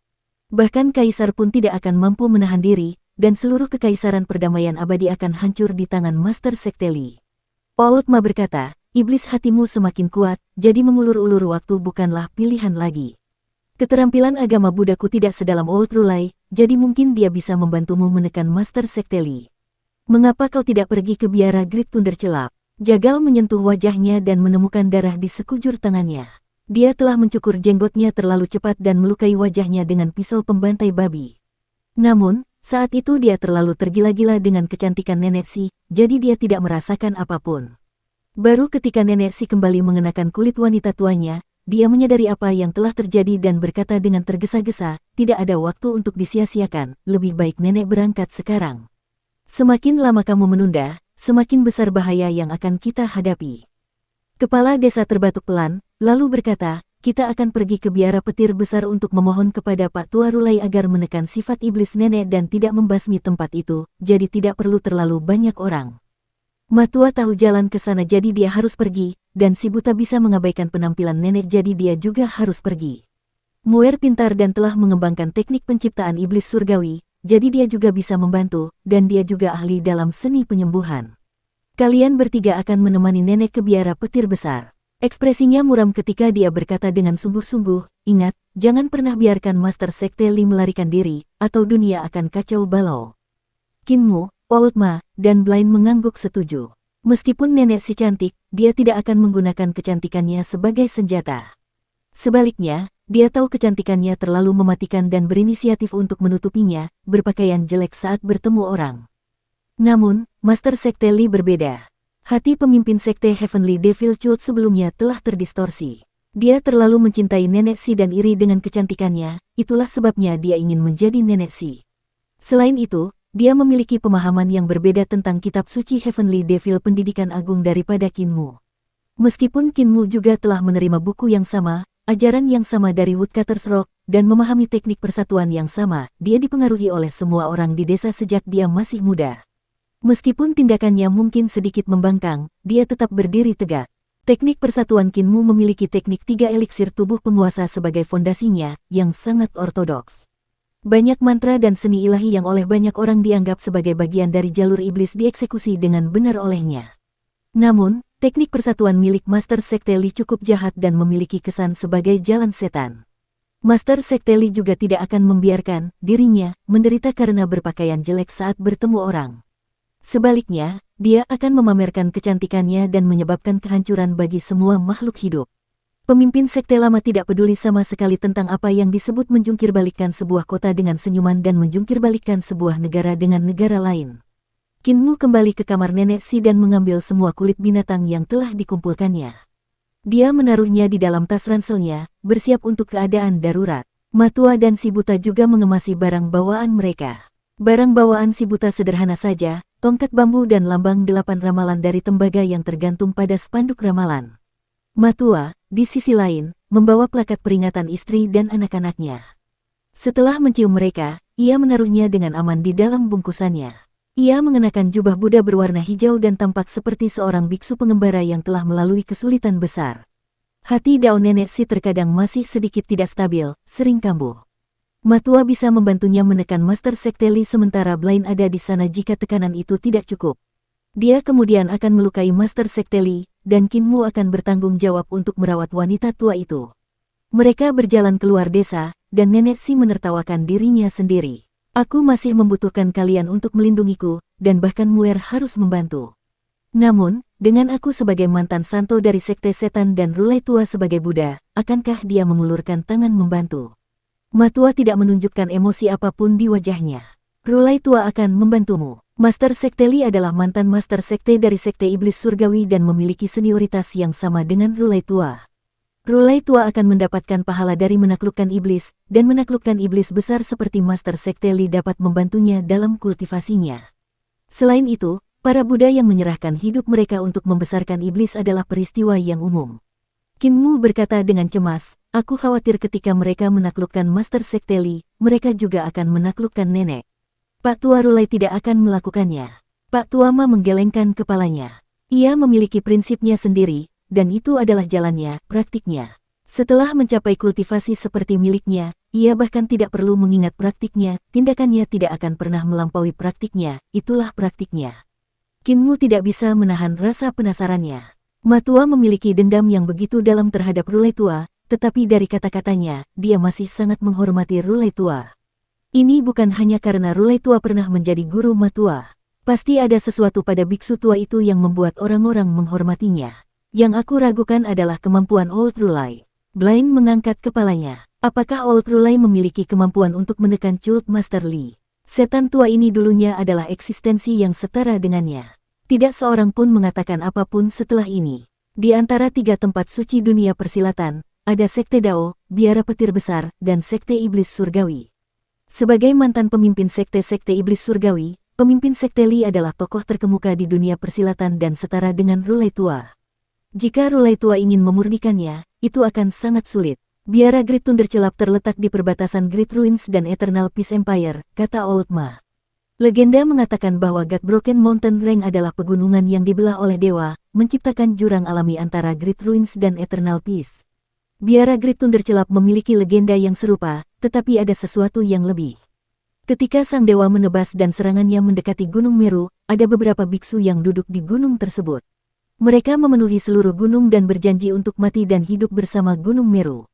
A: Bahkan kaisar pun tidak akan mampu menahan diri, dan seluruh kekaisaran perdamaian abadi akan hancur di tangan Master Sekte Li. Outma berkata, iblis hatimu semakin kuat, jadi mengulur-ulur waktu bukanlah pilihan lagi. Keterampilan agama Buddhaku tidak sedalam Old Rulai, jadi mungkin dia bisa membantumu menekan Master Sekte Li. Mengapa kau tidak pergi ke biara Great Thunder Celap? Jagal menyentuh wajahnya dan menemukan darah di sekujur tangannya. Dia telah mencukur jenggotnya terlalu cepat dan melukai wajahnya dengan pisau pembantai babi. Namun, saat itu dia terlalu tergila-gila dengan kecantikan nenek si, jadi dia tidak merasakan apapun. Baru ketika nenek si kembali mengenakan kulit wanita tuanya, dia menyadari apa yang telah terjadi dan berkata dengan tergesa-gesa, tidak ada waktu untuk disia-siakan, lebih baik nenek berangkat sekarang. Semakin lama kamu menunda, semakin besar bahaya yang akan kita hadapi. Kepala desa terbatuk pelan, lalu berkata, kita akan pergi ke biara petir besar untuk memohon kepada Pak Tua Rulai agar menekan sifat iblis nenek dan tidak membasmi tempat itu, jadi tidak perlu terlalu banyak orang. Matua tahu jalan ke sana jadi dia harus pergi, dan si buta bisa mengabaikan penampilan nenek jadi dia juga harus pergi. Muer pintar dan telah mengembangkan teknik penciptaan iblis surgawi, jadi dia juga bisa membantu, dan dia juga ahli dalam seni penyembuhan. Kalian bertiga akan menemani nenek ke biara petir besar. Ekspresinya muram ketika dia berkata dengan sungguh-sungguh, ingat, jangan pernah biarkan Master Sekte Li melarikan diri, atau dunia akan kacau balau. Qin Mu, Outma, dan Blind mengangguk setuju. Meskipun nenek si cantik, dia tidak akan menggunakan kecantikannya sebagai senjata. Sebaliknya, dia tahu kecantikannya terlalu mematikan dan berinisiatif untuk menutupinya, berpakaian jelek saat bertemu orang. Namun, Master Sekte Li berbeda. Hati pemimpin sekte Heavenly Devil Cult sebelumnya telah terdistorsi. Dia terlalu mencintai Nenek Si dan iri dengan kecantikannya, itulah sebabnya dia ingin menjadi Nenek Si. Selain itu, dia memiliki pemahaman yang berbeda tentang kitab suci Heavenly Devil pendidikan agung daripada Kinmu. Meskipun Kinmu juga telah menerima buku yang sama, ajaran yang sama dari Woodcutter's Rock, dan memahami teknik persatuan yang sama, dia dipengaruhi oleh semua orang di desa sejak dia masih muda. Meskipun tindakannya mungkin sedikit membangkang, dia tetap berdiri tegak. Teknik persatuan Kinmu memiliki teknik 3 eliksir tubuh penguasa sebagai fondasinya, yang sangat ortodoks. Banyak mantra dan seni ilahi yang oleh banyak orang dianggap sebagai bagian dari jalur iblis dieksekusi dengan benar olehnya. Namun, teknik persatuan milik Master Sekte Li cukup jahat dan memiliki kesan sebagai jalan setan. Master Sekte Li juga tidak akan membiarkan dirinya menderita karena berpakaian jelek saat bertemu orang. Sebaliknya, dia akan memamerkan kecantikannya dan menyebabkan kehancuran bagi semua makhluk hidup. Pemimpin sekte lama tidak peduli sama sekali tentang apa yang disebut menjungkirbalikkan sebuah kota dengan senyuman dan menjungkirbalikkan sebuah negara dengan negara lain. Kinmu kembali ke kamar Nenek Si dan mengambil semua kulit binatang yang telah dikumpulkannya. Dia menaruhnya di dalam tas ranselnya, bersiap untuk keadaan darurat. Matua dan si buta juga mengemasi barang bawaan mereka. Barang bawaan si buta sederhana saja, tongkat bambu dan lambang 8 ramalan dari tembaga yang tergantung pada spanduk ramalan. Matua, di sisi lain, membawa plakat peringatan istri dan anak-anaknya. Setelah mencium mereka, ia menaruhnya dengan aman di dalam bungkusannya. Ia mengenakan jubah Buddha berwarna hijau dan tampak seperti seorang biksu pengembara yang telah melalui kesulitan besar. Hati Dao Nenek Si terkadang masih sedikit tidak stabil, sering kambuh. Matua bisa membantunya menekan Master Sekte Li sementara Blaine ada di sana jika tekanan itu tidak cukup. Dia kemudian akan melukai Master Sekte Li, dan Kinmu akan bertanggung jawab untuk merawat wanita tua itu. Mereka berjalan keluar desa, dan Nenek Si menertawakan dirinya sendiri. Aku masih membutuhkan kalian untuk melindungiku, dan bahkan Muer harus membantu. Namun, dengan aku sebagai mantan santo dari Sekte Setan dan Rulai Tua sebagai Buddha, akankah dia mengulurkan tangan membantu? Matua tidak menunjukkan emosi apapun di wajahnya. Rulai Tua akan membantumu. Master Sekte Li adalah mantan Master Sekte dari Sekte Iblis Surgawi dan memiliki senioritas yang sama dengan Rulai Tua. Rulai Tua akan mendapatkan pahala dari menaklukkan iblis, dan menaklukkan iblis besar seperti Master Sekte Li dapat membantunya dalam kultivasinya. Selain itu, para Buddha yang menyerahkan hidup mereka untuk membesarkan iblis adalah peristiwa yang umum. Kinmu berkata dengan cemas, aku khawatir ketika mereka menaklukkan Master Sekte Li, mereka juga akan menaklukkan nenek. Pak Tua Rulai tidak akan melakukannya. Pak Tua Ma menggelengkan kepalanya. Ia memiliki prinsipnya sendiri, dan itu adalah jalannya, praktiknya. Setelah mencapai kultivasi seperti miliknya, ia bahkan tidak perlu mengingat praktiknya, tindakannya tidak akan pernah melampaui praktiknya, itulah praktiknya. Kinmu tidak bisa menahan rasa penasarannya. Matua memiliki dendam yang begitu dalam terhadap Rulai Tua, tetapi dari kata-katanya, dia masih sangat menghormati Rulai Tua. Ini bukan hanya karena Rulai Tua pernah menjadi guru Matua. Pasti ada sesuatu pada biksu tua itu yang membuat orang-orang menghormatinya. Yang aku ragukan adalah kemampuan Old Rulai. Blaine mengangkat kepalanya. Apakah Old Rulai memiliki kemampuan untuk menekan Cult Master Li? Setan tua ini dulunya adalah eksistensi yang setara dengannya. Tidak seorang pun mengatakan apapun setelah ini. Di antara 3 tempat suci dunia persilatan, ada Sekte Dao, Biara Petir Besar, dan Sekte Iblis Surgawi. Sebagai mantan pemimpin Sekte Iblis Surgawi, pemimpin Sekte Li adalah tokoh terkemuka di dunia persilatan dan setara dengan Rulai Tua. Jika Rulai Tua ingin memurnikannya, itu akan sangat sulit. Biara Great Thunder Celap terletak di perbatasan Great Ruins dan Eternal Peace Empire, kata Old Ma. Legenda mengatakan bahwa God Broken Mountain Range adalah pegunungan yang dibelah oleh dewa, menciptakan jurang alami antara Great Ruins dan Eternal Peace. Biara Great Thunder Celap memiliki legenda yang serupa, tetapi ada sesuatu yang lebih. Ketika sang dewa menebas dan serangannya mendekati Gunung Meru, ada beberapa biksu yang duduk di gunung tersebut. Mereka memenuhi seluruh gunung dan berjanji untuk mati dan hidup bersama Gunung Meru.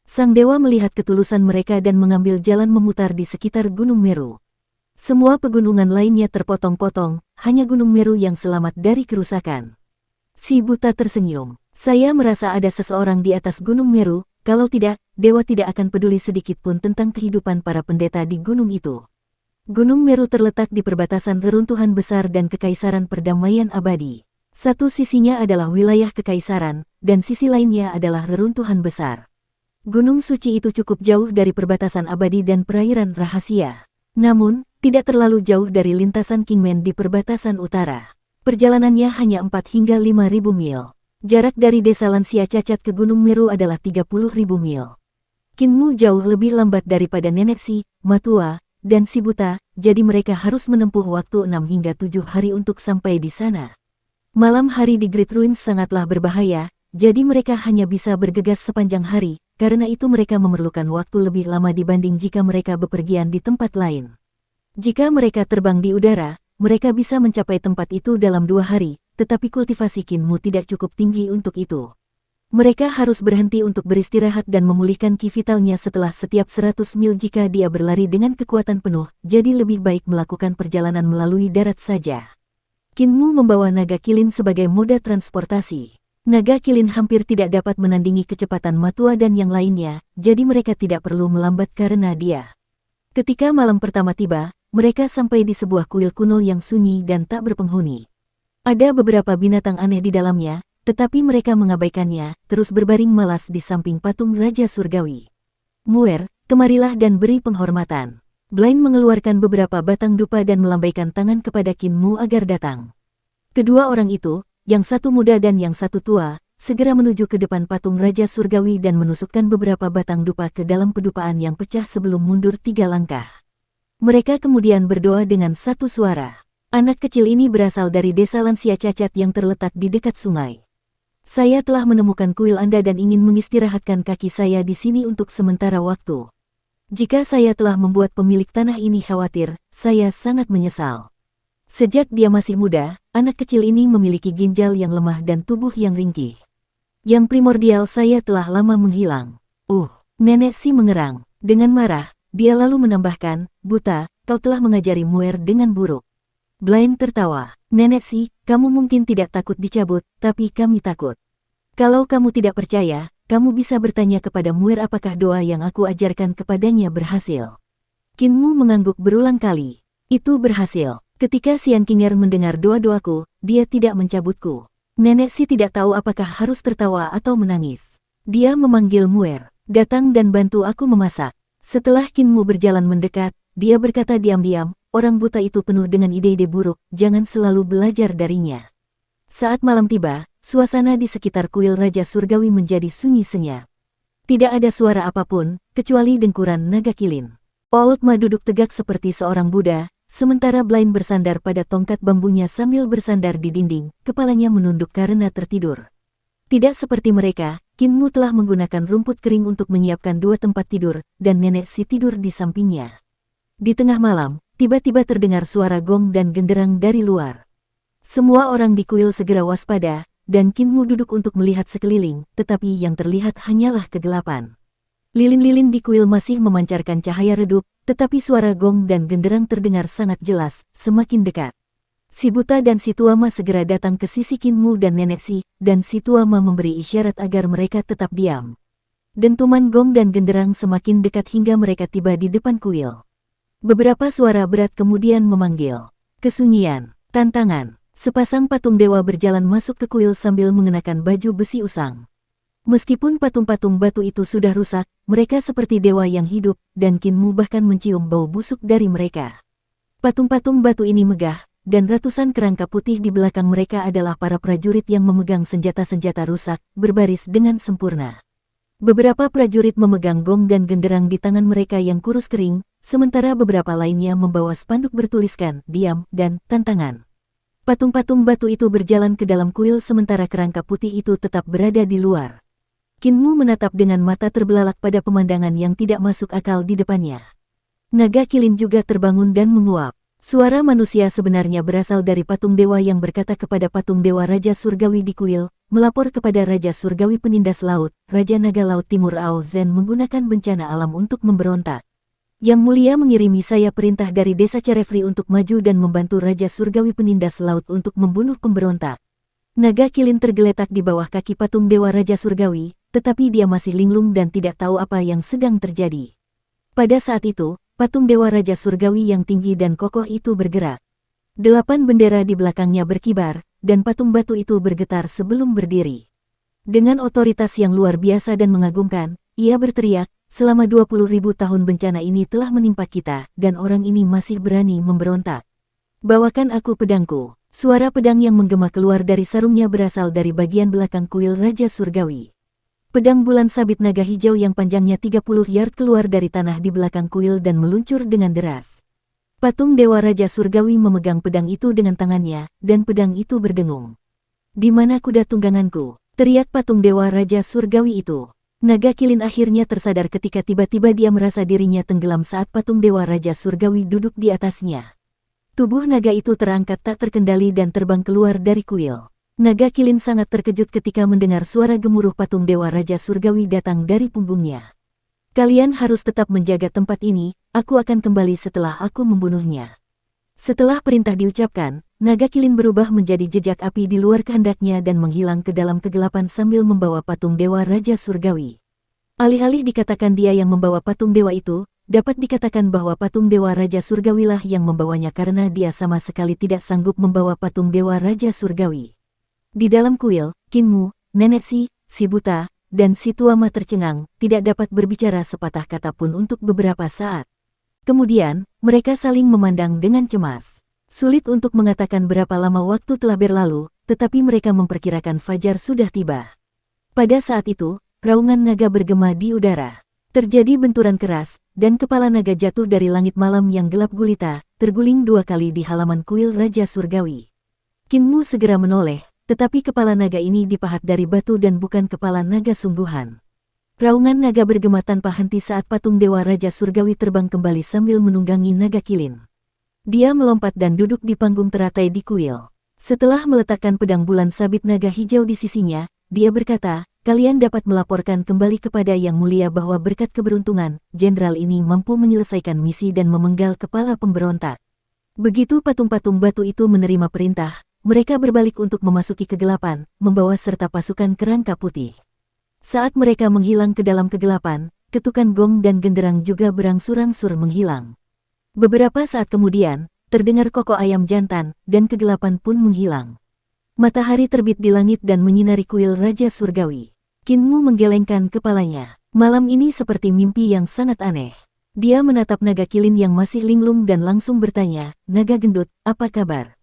A: Sang dewa melihat ketulusan mereka dan mengambil jalan memutar di sekitar Gunung Meru. Semua pegunungan lainnya terpotong-potong, hanya Gunung Meru yang selamat dari kerusakan. Si buta tersenyum. Saya merasa ada seseorang di atas Gunung Meru, kalau tidak, dewa tidak akan peduli sedikit pun tentang kehidupan para pendeta di gunung itu. Gunung Meru terletak di perbatasan reruntuhan besar dan kekaisaran perdamaian abadi. Satu sisinya adalah wilayah kekaisaran, dan sisi lainnya adalah reruntuhan besar. Gunung suci itu cukup jauh dari perbatasan abadi dan perairan rahasia. Namun, tidak terlalu jauh dari lintasan Kingman di perbatasan utara. Perjalanannya hanya 4 hingga 5.000 mil. Jarak dari desa lansia cacat ke Gunung Meru adalah 30.000 mil. Kinmu jauh lebih lambat daripada Nenek Si, Matua, dan Si Buta, jadi mereka harus menempuh waktu 6 hingga 7 hari untuk sampai di sana. Malam hari di Great Ruins sangatlah berbahaya, jadi mereka hanya bisa bergegas sepanjang hari, karena itu mereka memerlukan waktu lebih lama dibanding jika mereka bepergian di tempat lain. Jika mereka terbang di udara, mereka bisa mencapai tempat itu dalam 2 hari, tetapi kultivasi Kinmu tidak cukup tinggi untuk itu. Mereka harus berhenti untuk beristirahat dan memulihkan ki vitalnya setelah setiap 100 mil jika dia berlari dengan kekuatan penuh, jadi lebih baik melakukan perjalanan melalui darat saja. Kinmu membawa naga kilin sebagai moda transportasi. Naga kilin hampir tidak dapat menandingi kecepatan Matua dan yang lainnya, jadi mereka tidak perlu melambat karena dia. Ketika malam pertama tiba, mereka sampai di sebuah kuil kuno yang sunyi dan tak berpenghuni. Ada beberapa binatang aneh di dalamnya, tetapi mereka mengabaikannya, terus berbaring malas di samping patung Raja Surgawi. Muer, kemarilah dan beri penghormatan. Blaine mengeluarkan beberapa batang dupa dan melambaikan tangan kepada Kinmu agar datang. Kedua orang itu, yang satu muda dan yang satu tua, segera menuju ke depan patung Raja Surgawi dan menusukkan beberapa batang dupa ke dalam pedupaan yang pecah sebelum mundur 3 langkah. Mereka kemudian berdoa dengan satu suara. Anak kecil ini berasal dari desa lansia cacat yang terletak di dekat sungai. Saya telah menemukan kuil Anda dan ingin mengistirahatkan kaki saya di sini untuk sementara waktu. Jika saya telah membuat pemilik tanah ini khawatir, saya sangat menyesal. Sejak dia masih muda, anak kecil ini memiliki ginjal yang lemah dan tubuh yang ringkih. Yang primordial saya telah lama menghilang. Nenek Si mengerang. Dengan marah, dia lalu menambahkan, Buta, kau telah mengajari Muer dengan buruk. Blaine tertawa. Nenek Si, kamu mungkin tidak takut dicabut, tapi kami takut. Kalau kamu tidak percaya, kamu bisa bertanya kepada Muer apakah doa yang aku ajarkan kepadanya berhasil. Kinmu mengangguk berulang kali. Itu berhasil. Ketika Sian Kinger mendengar doa-doaku, dia tidak mencabutku. Nenek Si tidak tahu apakah harus tertawa atau menangis. Dia memanggil Muer, datang dan bantu aku memasak. Setelah Kinmu berjalan mendekat, dia berkata diam-diam, orang buta itu penuh dengan ide-ide buruk, jangan selalu belajar darinya. Saat malam tiba, suasana di sekitar kuil Raja Surgawi menjadi sunyi senyap. Tidak ada suara apapun, kecuali dengkuran naga kilin. Old Ma duduk tegak seperti seorang Buddha, sementara Blaine bersandar pada tongkat bambunya sambil bersandar di dinding, kepalanya menunduk karena tertidur. Tidak seperti mereka, Kinmu telah menggunakan rumput kering untuk menyiapkan 2 tempat tidur, dan Nenek Si tidur di sampingnya. Di tengah malam, tiba-tiba terdengar suara gong dan genderang dari luar. Semua orang di kuil segera waspada, dan Kinmu duduk untuk melihat sekeliling, tetapi yang terlihat hanyalah kegelapan. Lilin-lilin di kuil masih memancarkan cahaya redup, tetapi suara gong dan genderang terdengar sangat jelas, semakin dekat. Si Buta dan Si Tuama segera datang ke sisi Kinmu dan Nenek Si, dan Si Tuama memberi isyarat agar mereka tetap diam. Dentuman gong dan genderang semakin dekat hingga mereka tiba di depan kuil. Beberapa suara berat kemudian memanggil. Kesunyian, tantangan. Sepasang patung dewa berjalan masuk ke kuil sambil mengenakan baju besi usang. Meskipun patung-patung batu itu sudah rusak, mereka seperti dewa yang hidup, dan Kinmu bahkan mencium bau busuk dari mereka. Patung-patung batu ini megah, dan ratusan kerangka putih di belakang mereka adalah para prajurit yang memegang senjata-senjata rusak, berbaris dengan sempurna. Beberapa prajurit memegang gong dan genderang di tangan mereka yang kurus kering, sementara beberapa lainnya membawa spanduk bertuliskan, diam, dan tantangan. Patung-patung batu itu berjalan ke dalam kuil sementara kerangka putih itu tetap berada di luar. Kinmu menatap dengan mata terbelalak pada pemandangan yang tidak masuk akal di depannya. Naga kilin juga terbangun dan menguap. Suara manusia sebenarnya berasal dari patung dewa yang berkata kepada patung dewa Raja Surgawi di kuil, melapor kepada Raja Surgawi Penindas Laut, Raja Naga Laut Timur Ao Zen menggunakan bencana alam untuk memberontak. Yang Mulia mengirimi saya perintah dari desa Cerefri untuk maju dan membantu Raja Surgawi Penindas Laut untuk membunuh pemberontak. Naga kilin tergeletak di bawah kaki patung Dewa Raja Surgawi, tetapi dia masih linglung dan tidak tahu apa yang sedang terjadi. Pada saat itu, patung Dewa Raja Surgawi yang tinggi dan kokoh itu bergerak. 8 bendera di belakangnya berkibar, dan patung batu itu bergetar sebelum berdiri. Dengan otoritas yang luar biasa dan mengagumkan, ia berteriak, selama 20.000 tahun bencana ini telah menimpa kita, dan orang ini masih berani memberontak. Bawakan aku pedangku. Suara pedang yang menggema keluar dari sarungnya berasal dari bagian belakang kuil Raja Surgawi. Pedang bulan sabit naga hijau yang panjangnya 30 yard keluar dari tanah di belakang kuil dan meluncur dengan deras. Patung Dewa Raja Surgawi memegang pedang itu dengan tangannya, dan pedang itu berdengung. "Di mana kuda tungganganku?" teriak patung Dewa Raja Surgawi itu. Naga Kilin akhirnya tersadar ketika tiba-tiba dia merasa dirinya tenggelam saat patung Dewa Raja Surgawi duduk di atasnya. Tubuh naga itu terangkat tak terkendali dan terbang keluar dari kuil. Naga Kilin sangat terkejut ketika mendengar suara gemuruh patung Dewa Raja Surgawi datang dari punggungnya. "Kalian harus tetap menjaga tempat ini, aku akan kembali setelah aku membunuhnya." Setelah perintah diucapkan, Naga Kilin berubah menjadi jejak api di luar kehendaknya dan menghilang ke dalam kegelapan sambil membawa patung Dewa Raja Surgawi. Alih-alih dikatakan dia yang membawa patung dewa itu, dapat dikatakan bahwa patung Dewa Raja Surgawilah yang membawanya karena dia sama sekali tidak sanggup membawa patung Dewa Raja Surgawi. Di dalam kuil, Kinmu, Nenek si buta, dan si Tuama tercengang, tidak dapat berbicara sepatah kata pun untuk beberapa saat. Kemudian, mereka saling memandang dengan cemas. Sulit untuk mengatakan berapa lama waktu telah berlalu, tetapi mereka memperkirakan fajar sudah tiba. Pada saat itu, raungan naga bergema di udara. Terjadi benturan keras, dan kepala naga jatuh dari langit malam yang gelap gulita, terguling 2 kali di halaman kuil Raja Surgawi. Kinmu segera menoleh, tetapi kepala naga ini dipahat dari batu dan bukan kepala naga sungguhan. Raungan naga bergema tanpa henti saat patung Dewa Raja Surgawi terbang kembali sambil menunggangi Naga Kilin. Dia melompat dan duduk di panggung teratai di kuil. Setelah meletakkan pedang bulan sabit naga hijau di sisinya, dia berkata, "Kalian dapat melaporkan kembali kepada Yang Mulia bahwa berkat keberuntungan, jenderal ini mampu menyelesaikan misi dan memenggal kepala pemberontak." Begitu patung-patung batu itu menerima perintah, mereka berbalik untuk memasuki kegelapan, membawa serta pasukan kerangka putih. Saat mereka menghilang ke dalam kegelapan, ketukan gong dan genderang juga berangsur-angsur menghilang. Beberapa saat kemudian, terdengar kokok ayam jantan, dan kegelapan pun menghilang. Matahari terbit di langit dan menyinari kuil Raja Surgawi. Kinmu menggelengkan kepalanya. Malam ini seperti mimpi yang sangat aneh. Dia menatap Naga Kilin yang masih linglung dan langsung bertanya, "Naga gendut, apa kabar?"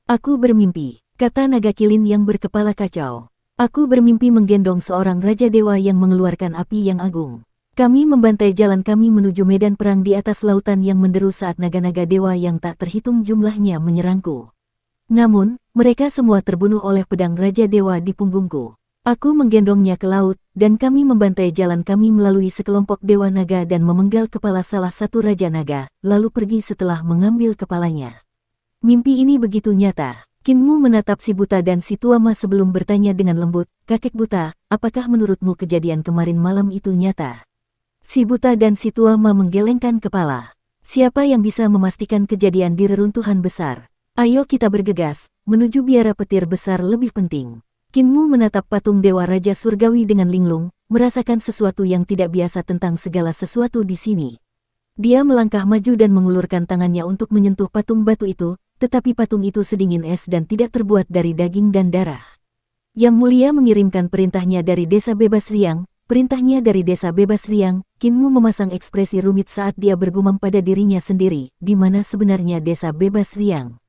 A: "Aku bermimpi," kata Naga Kilin yang berkepala kacau. "Aku bermimpi menggendong seorang Raja Dewa yang mengeluarkan api yang agung. Kami membantai jalan kami menuju medan perang di atas lautan yang menderu saat naga-naga dewa yang tak terhitung jumlahnya menyerangku. Namun, mereka semua terbunuh oleh pedang Raja Dewa di punggungku. Aku menggendongnya ke laut, dan kami membantai jalan kami melalui sekelompok dewa naga dan memenggal kepala salah satu Raja Naga, lalu pergi setelah mengambil kepalanya." Mimpi ini begitu nyata. Kinmu menatap si buta dan si Tuama sebelum bertanya dengan lembut, "Kakek buta, apakah menurutmu kejadian kemarin malam itu nyata?" Si buta dan si Tuama menggelengkan kepala. Siapa yang bisa memastikan kejadian di reruntuhan besar? Ayo kita bergegas, menuju biara petir besar lebih penting. Kinmu menatap patung Dewa Raja Surgawi dengan linglung, merasakan sesuatu yang tidak biasa tentang segala sesuatu di sini. Dia melangkah maju dan mengulurkan tangannya untuk menyentuh patung batu itu, tetapi patung itu sedingin es dan tidak terbuat dari daging dan darah. Yang Mulia mengirimkan perintahnya dari Desa Bebas Riang, perintahnya dari Desa Bebas Riang. Kinmu memasang ekspresi rumit saat dia bergumam pada dirinya sendiri, di mana sebenarnya Desa Bebas Riang.